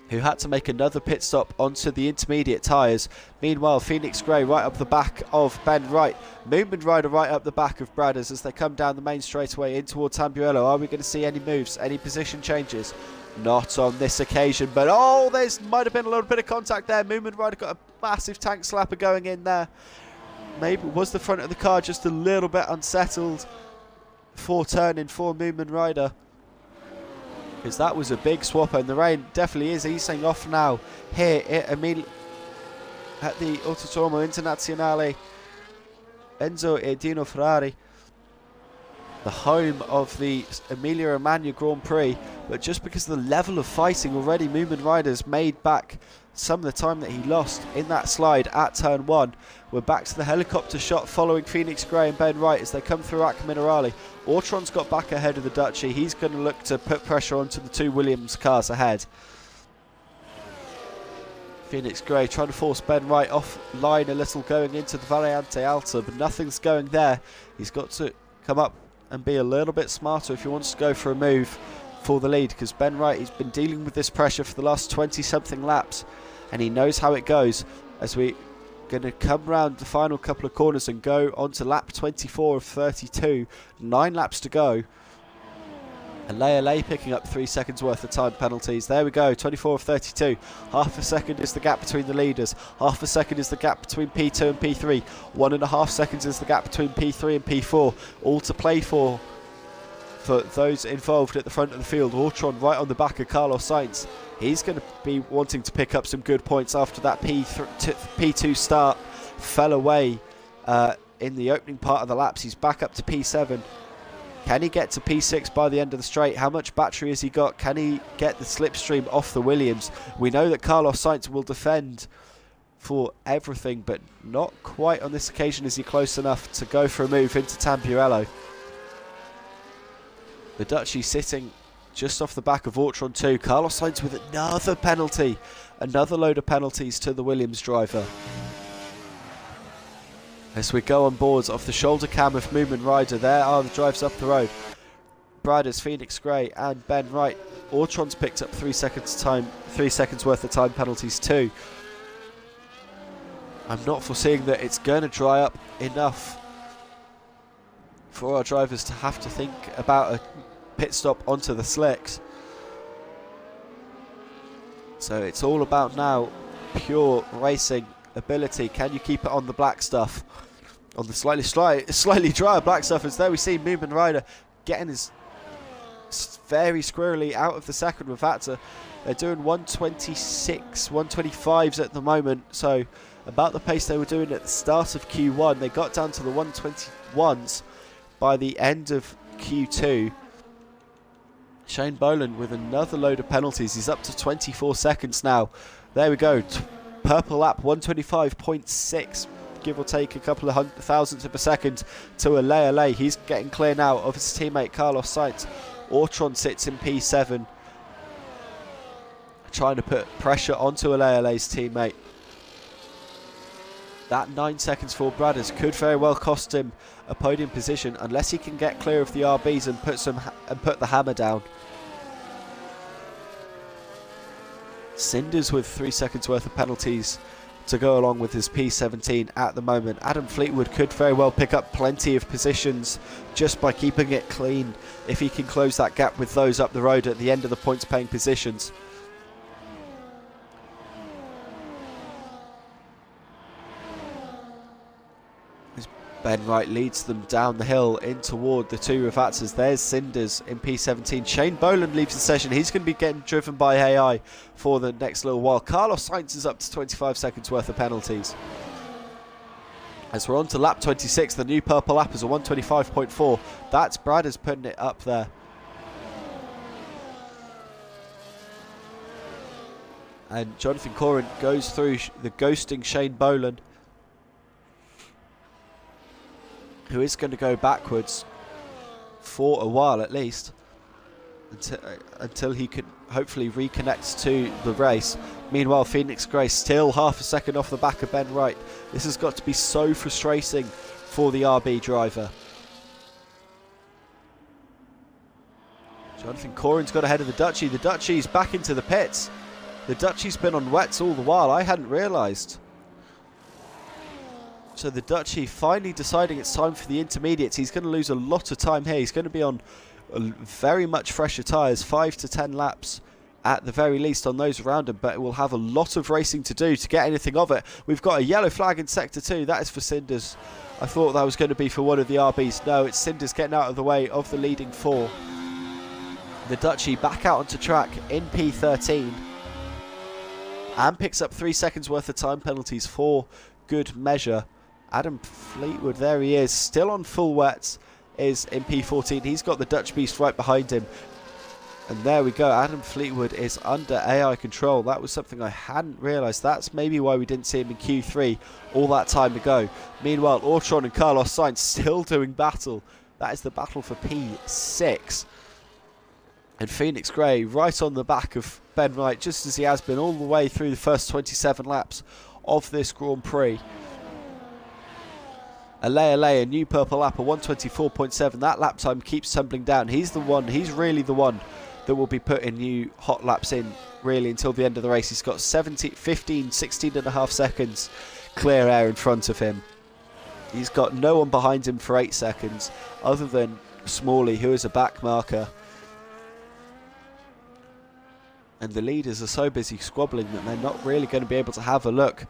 Speaker 1: who had to make another pit stop onto the intermediate tyres. Meanwhile, Phoenix Grey right up the back of Ben Wright. Moomin Rider right up the back of Bradders as they come down the main straightaway in towards Tamburello. Are we going to see any moves, any position changes? Not on this occasion, but oh, there's might have been a little bit of contact there. Moomin Rider got a massive tank slapper going in there. Maybe was the front of the car just a little bit unsettled for turning for Moomin Rider, because that was a big swap, and the rain definitely is easing off now here at the Autodromo Internazionale Enzo e Dino Ferrari, the home of the Emilia-Romagna Grand Prix. But just because of the level of fighting already, Moomin Rider's made back some of the time that he lost in that slide at turn 1. We're back to the helicopter shot following Phoenix Grey and Ben Wright as they come through Acqua Minerale. Ortron's got back ahead of the Dutchy. He's going to look to put pressure onto the two Williams cars ahead. Phoenix Grey trying to force Ben Wright off line a little going into the Variante Alta, but nothing's going there. He's got to come up and be a little bit smarter if he wants to go for a move for the lead, because Ben Wright, he's been dealing with this pressure for the last 20 something laps and he knows how it goes. As we going to come round the final couple of corners and go on to lap 24 of 32, 9 laps to go, and Lay picking up 3 seconds worth of time penalties. There we go, 24 of 32. Half a second is the gap between the leaders, half a second is the gap between P2 and P3, 1.5 seconds is the gap between P3 and P4, all to play for those involved at the front of the field. Ortron right on the back of Carlos Sainz. He's going to be wanting to pick up some good points after that P2 start fell away in the opening part of the laps. He's back up to P7. Can he get to P6 by the end of the straight? How much battery has he got? Can he get the slipstream off the Williams? We know that Carlos Sainz will defend for everything, but not quite on this occasion is he close enough to go for a move into Tamburello. The Dutchy sitting just off the back of Ortron 2. Carlos Sainz with another penalty. Another load of penalties to the Williams driver. As we go on boards off the shoulder cam of Moomin Rider, there are the drives up the road. Bradders, Phoenix Grey and Ben Wright. Ortron's picked up 3 seconds worth of time penalties too. I'm not foreseeing that it's going to dry up enough for our drivers to have to think about a pit stop onto the slicks. So it's all about now pure racing ability. Can you keep it on the black stuff? On the slightly drier black stuff, as there we see Moomin Rider getting his very squirrely out of the second with Vata. They're doing 126, 125s at the moment, so about the pace they were doing at the start of Q1. They got down to the 121s by the end of Q2. Shane Boland with another load of penalties. He's up to 24 seconds now. There we go. Purple lap 125.6, give or take a couple of thousandths of a second to Alay. He's getting clear now of his teammate Carlos Sainz. Ortron sits in P7, trying to put pressure onto Alay's teammate. That 9 seconds for Bradders could very well cost him a podium position unless he can get clear of the RBs and put the hammer down. Cinders with 3 seconds worth of penalties to go along with his P17 at the moment. Adam Fleetwood could very well pick up plenty of positions just by keeping it clean if he can close that gap with those up the road at the end of the points paying positions. Ben Wright leads them down the hill in toward the two Ravazzas. There's Cinders in P17. Shane Boland leaves the session. He's going to be getting driven by AI for the next little while. Carlos Sainz is up to 25 seconds worth of penalties. As we're on to lap 26, the new purple lap is a 125.4. That's Bradders putting it up there. And Jonathan Corrin goes through the ghosting Shane Boland, who is going to go backwards for a while at least. until he can hopefully reconnect to the race. Meanwhile, Phoenix Grey still half a second off the back of Ben Wright. This has got to be so frustrating for the RB driver. Jonathan Corrin's got ahead of the Dutchie. The Dutchie's back into the pits. The Dutchie's been on wets all the while. I hadn't realised. So the Dutchie finally deciding it's time for the intermediates. He's going to lose a lot of time here. He's going to be on very much fresher tyres, 5 to 10 laps at the very least on those around him, but it will have a lot of racing to do to get anything of it. We've got a yellow flag in Sector 2. That is for Cinders. I thought that was going to be for one of the RBs. No, it's Cinders getting out of the way of the leading 4. The Dutchie back out onto track in P13 and picks up 3 seconds worth of time penalties for good measure. Adam Fleetwood, there he is, still on full wets, is in P14. He's got the Dutch Beast right behind him. And there we go, Adam Fleetwood is under AI control. That was something I hadn't realised. That's maybe why we didn't see him in Q3 all that time ago. Meanwhile, Ortron and Carlos Sainz still doing battle. That is the battle for P6. And Phoenix Grey right on the back of Ben Wright, just as he has been all the way through the first 27 laps of this Grand Prix. A new purple lap, a 124.7. That lap time keeps tumbling down. He's really the one that will be putting new hot laps in really until the end of the race. He's got 16 and a half seconds clear air in front of him. He's got no one behind him for 8 seconds other than Smalley, who is a back marker. And the leaders are so busy squabbling that they're not really going to be able to have a look.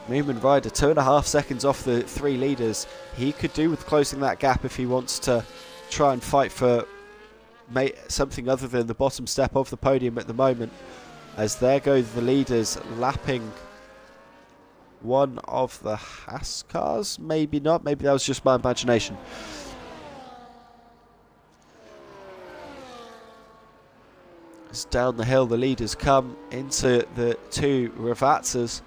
Speaker 1: Moomin Rider 2.5 seconds off the 3 leaders. He could do with closing that gap if he wants to try and fight for something other than the bottom step of the podium at the moment. As there go the leaders lapping one of the Haas cars. Maybe not, maybe that was just my imagination. As down the hill the leaders come into the 2 Ravazzas.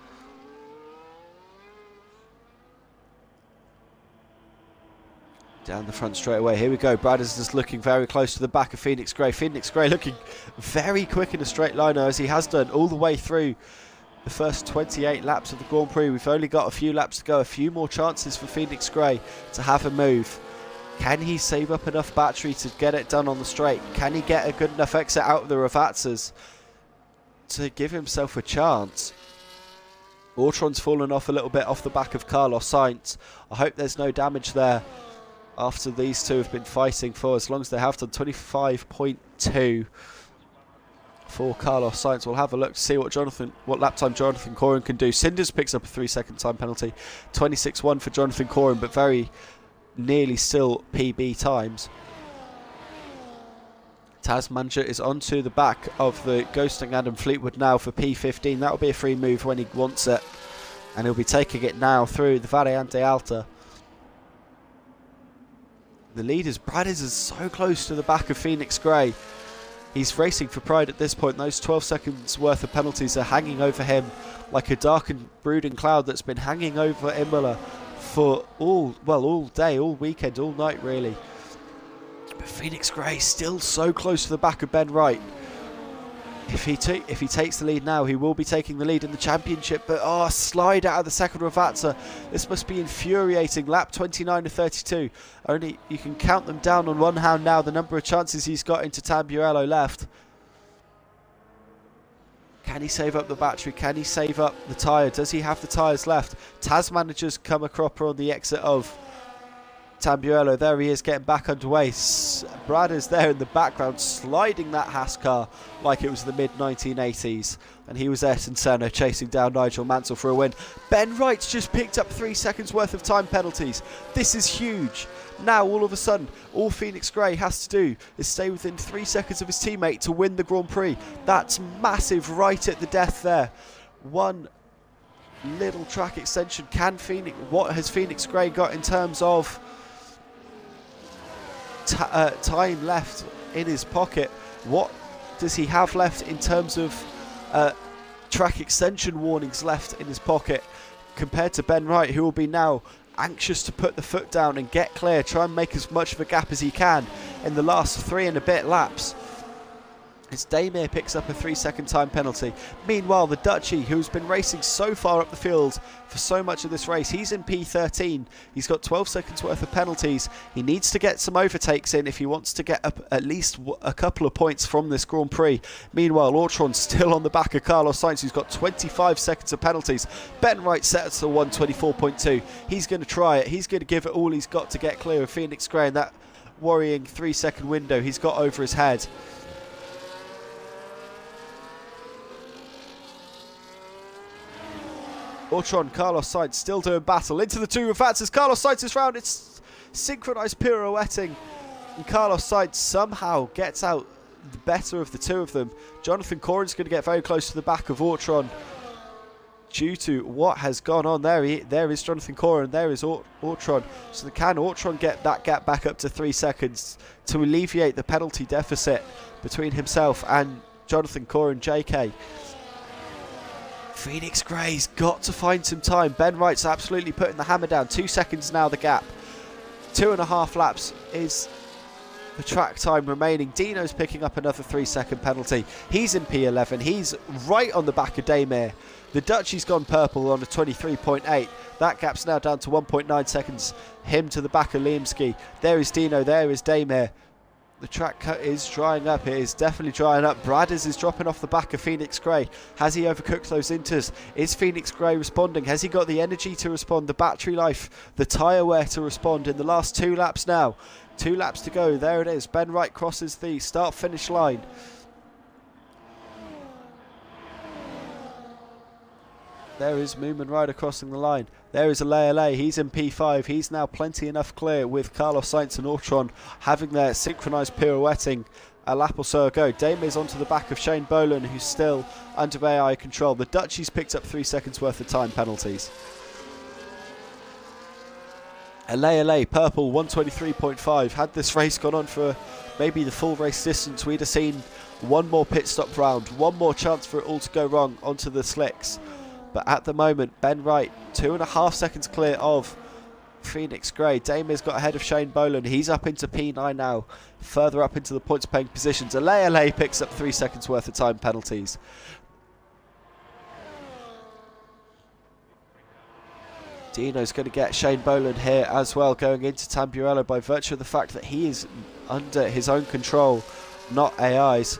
Speaker 1: Down the front straight away. Here we go. Brad is just looking very close to the back of Phoenix Grey. Phoenix Grey looking very quick in a straight line as he has done all the way through the first 28 laps of the Grand Prix. We've only got a few laps to go. A few more chances for Phoenix Grey to have a move. Can he save up enough battery to get it done on the straight? Can he get a good enough exit out of the Ravazzas to give himself a chance? Ortron's fallen off a little bit off the back of Carlos Sainz. I hope there's no damage there after these two have been fighting for as long as they have done. 25.2 for Carlos Sainz. We'll have a look to see what lap time Jonathan Corrin can do. Cinders picks up a 3-second time penalty. 26.1 for Jonathan Corrin, but very nearly still PB times. Taz Manager is onto the back of the ghosting Adam Fleetwood now for P15. That'll be a free move when he wants it, and he'll be taking it now through the Variante Alta. The leaders, Brad is so close to the back of Phoenix Grey. He's racing for pride at this point. Those 12 seconds worth of penalties are hanging over him like a dark and brooding cloud that's been hanging over Imola for all day, all weekend, all night really. But Phoenix Grey still so close to the back of Ben Wright. If he takes the lead now, he will be taking the lead in the championship. But slide out of the second Ravazza. This must be infuriating. Lap 29 to 32. Only you can count them down on one hand now, the number of chances he's got into Tamburello left. Can he save up the battery? Can he save up the tyre? Does he have the tyres left? Taz Manager's come a cropper on the exit of Tamburello. There he is getting back underway. Brad is there in the background sliding that Haas car like it was the mid-1980s. And he was Ayrton Senna chasing down Nigel Mansell for a win. Ben Wright's just picked up 3 seconds worth of time penalties. This is huge. Now all of a sudden all Phoenix Grey has to do is stay within 3 seconds of his teammate to win the Grand Prix. That's massive right at the death there. One little track extension. What has Phoenix Grey got in terms of time left in his pocket? What does he have left in terms of track extension warnings left in his pocket compared to Ben Wright, who will be now anxious to put the foot down and get clear, try and make as much of a gap as he can in the last 3 and a bit laps. as Damir picks up a 3-second time penalty. Meanwhile, the Dutchie, who's been racing so far up the field for so much of this race, he's in P13. He's got 12 seconds worth of penalties. He needs to get some overtakes in if he wants to get up at least a couple of points from this Grand Prix. Meanwhile, R13 still on the back of Carlos Sainz, who's got 25 seconds of penalties. Ben Wright sets to 124.2. He's going to try it. He's going to give it all he's got to get clear of Phoenix Gray in that worrying 3-second window he's got over his head. R13, Carlos Sainz still doing battle into the two advances. Carlos Sainz is round. It's synchronised pirouetting, and Carlos Sainz somehow gets out the better of the two of them. Jonathan Corrin's going to get very close to the back of R13 due to what has gone on there. There is Jonathan Corrin, there is R13. So can R13 get that gap back up to 3 seconds to alleviate the penalty deficit between himself and Jonathan Corrin, JK? Phoenix Gray's got to find some time. Ben Wright's absolutely putting the hammer down. 2 seconds now the gap. 2.5 laps is the track time remaining. Dino's picking up another 3-second penalty. He's in P11. He's right on the back of Damir. The Dutchie's gone purple on a 23.8. That gap's now down to 1.9 seconds. Him to the back of Liamski. There is Dino. There is Damir. The track is drying up. It is definitely drying up. Bradders is dropping off the back of Phoenix Gray. Has he overcooked those inters? Is Phoenix Gray responding? Has he got the energy to respond, the battery life, the tyre wear to respond in the last 2 laps now? 2 laps to go. There it is. Ben Wright crosses the start-finish line. There is Moomin Rider crossing the line. There is Alea. He's in P5. He's now plenty enough clear with Carlos Sainz and R13 having their synchronised pirouetting a lap or so ago. Damir's onto the back of Shane Bolan, who's still under AI control. The Dutchie's picked up 3 seconds worth of time penalties. Alea, purple, 123.5. Had this race gone on for maybe the full race distance, we'd have seen one more pit stop round, one more chance for it all to go wrong onto the slicks. But at the moment, Ben Wright, 2.5 seconds clear of Phoenix Gray. Damir's got ahead of Shane Bolan. He's up into P9 now, further up into the points paying positions. Alea picks up 3 seconds worth of time penalties. Dino's going to get Shane Bolan here as well, going into Tamburello by virtue of the fact that he is under his own control, not AI's.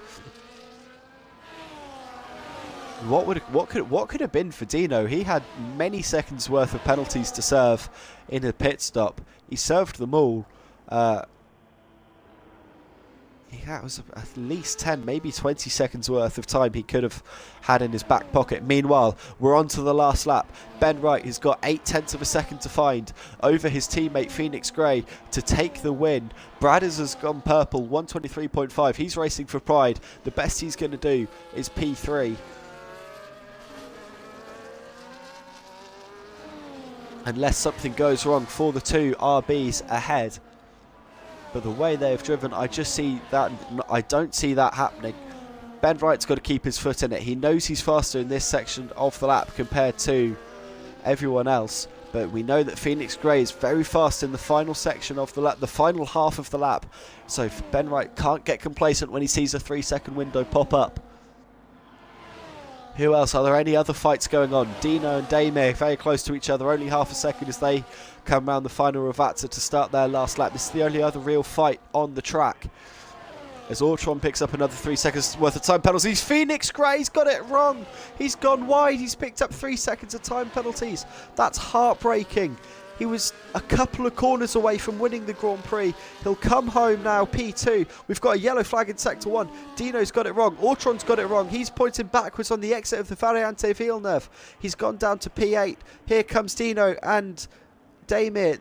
Speaker 1: What could have been for Dino? He had many seconds worth of penalties to serve in a pit stop. He served them all. That was at least 10, maybe 20 seconds worth of time he could have had in his back pocket. Meanwhile, we're on to the last lap. Ben Wright has got 0.8 of a second to find over his teammate Phoenix Gray to take the win. Bradders has gone purple, 123.5. He's racing for pride. The best he's going to do is P3. Unless something goes wrong for the two RBs ahead. But the way they've driven, I don't see that happening. Ben Wright's got to keep his foot in it. He knows he's faster in this section of the lap compared to everyone else. But we know that Phoenix Gray is very fast in the final section of the lap, the final half of the lap. So Ben Wright can't get complacent when he sees a 3-second window pop up. Who else? Are there any other fights going on? Dino and Damir very close to each other, only half a second as they come around the final Ravazza to start their last lap. This is the only other real fight on the track. As R13 picks up another 3 seconds worth of time penalties. Phoenix Gray's got it wrong. He's gone wide. He's picked up 3 seconds of time penalties. That's heartbreaking. He was a couple of corners away from winning the Grand Prix. He'll come home now, P2. We've got a yellow flag in Sector 1. Dino's got it wrong. R13's got it wrong. He's pointing backwards on the exit of the Variante Villeneuve. He's gone down to P8. Here comes Dino and Damir.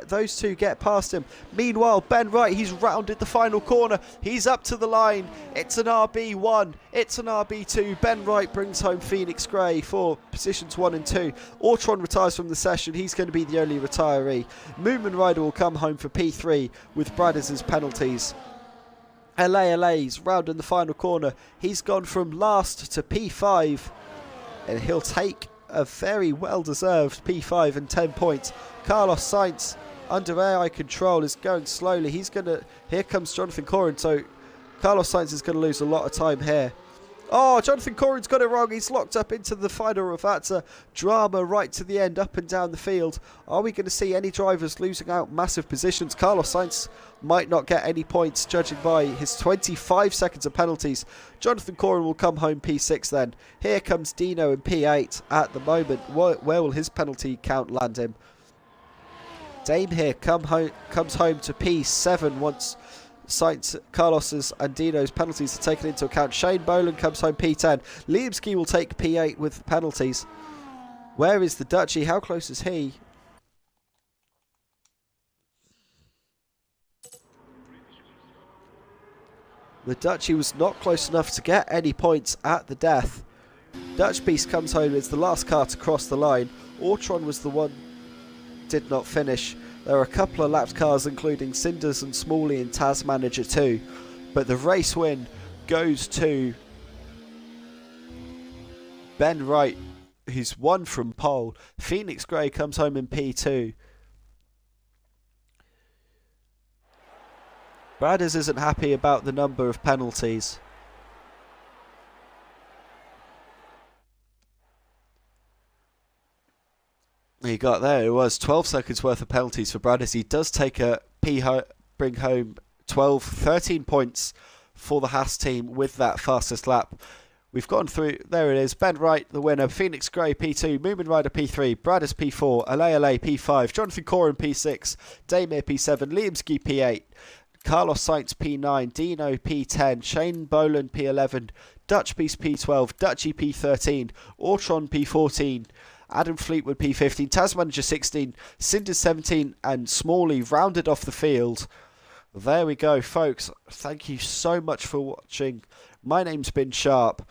Speaker 1: Those two get past him. Meanwhile, Ben Wright, he's rounded the final corner. He's up to the line. It's an RB1. It's an RB2. Ben Wright brings home Phoenix Gray for positions 1 and 2. R13 retires from the session. He's going to be the only retiree. Moomin Rider will come home for P3 with Bradders' penalties. Alea rounding the final corner. He's gone from last to P5 and he'll take a very well-deserved P5 and 10 points. Carlos Sainz under AI control is going slowly. Here comes Jonathan Corrin. So Carlos Sainz is going to lose a lot of time here. Oh, Jonathan Corrin's got it wrong. He's locked up into the final Ravazza. Drama right to the end, up and down the field. Are we going to see any drivers losing out massive positions? Carlos Sainz might not get any points, judging by his 25 seconds of penalties. Jonathan Corrin will come home P6 then. Here comes Dino in P8 at the moment. Where will his penalty count land him? Dame here comes home to P7 once Sainz, Carlos's and Dino's penalties are taken into account. Shane Boland comes home P10. Liamski will take P8 with penalties. Where is the Dutchie? How close is he? The Dutchie was not close enough to get any points at the death. Dutch Beast comes home as the last car to cross the line. Ortron was the one did not finish. There are a couple of lapped cars including Cinders and Smalley and Taz Manager 2, but the race win goes to Ben Wright, who's won from pole. Phoenix Gray comes home in P2. Bradders isn't happy about the number of penalties. He got there. It was 12 seconds worth of penalties for Bradders. He does take a bring home 13 points for the Haas team with that fastest lap. We've gone through, there it is, Ben Wright the winner, Phoenix Gray P2, Moomin Rider P3, Bradders P4, LA P5, Jonathan Corrin P6, Damir P7, Liamski P8, Carlos Sainz P9, Dino P10, Shane Boland P11, Dutch Beast P12, Dutchie P13, Ortron P14, Adam Fleetwood P15, Tasmanager 16, Cinders 17 and Smalley rounded off the field. There we go, folks. Thank you so much for watching. My name's been Sharp.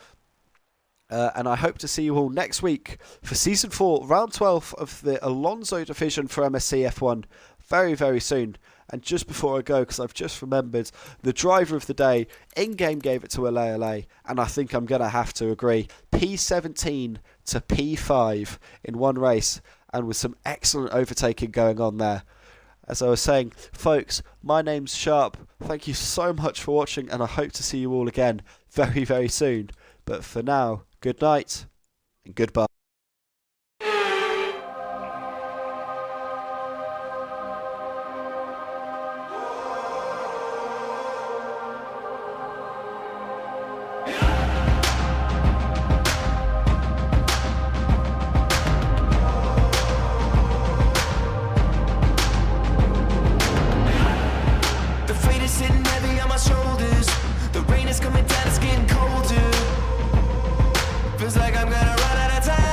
Speaker 1: And I hope to see you all next week for Season 4, Round 12 of the Alonso Division for MSC F1 very, very soon. And just before I go, because I've just remembered, the driver of the day, in-game gave it to LA, and I think I'm going to have to agree. P17 to P5 in one race, and with some excellent overtaking going on there. As I was saying, folks, my name's Sharp. Thank you so much for watching, and I hope to see you all again very, very soon. But for now, good night and goodbye.
Speaker 2: Feels like I'm gonna run out of time.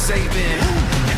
Speaker 2: saving.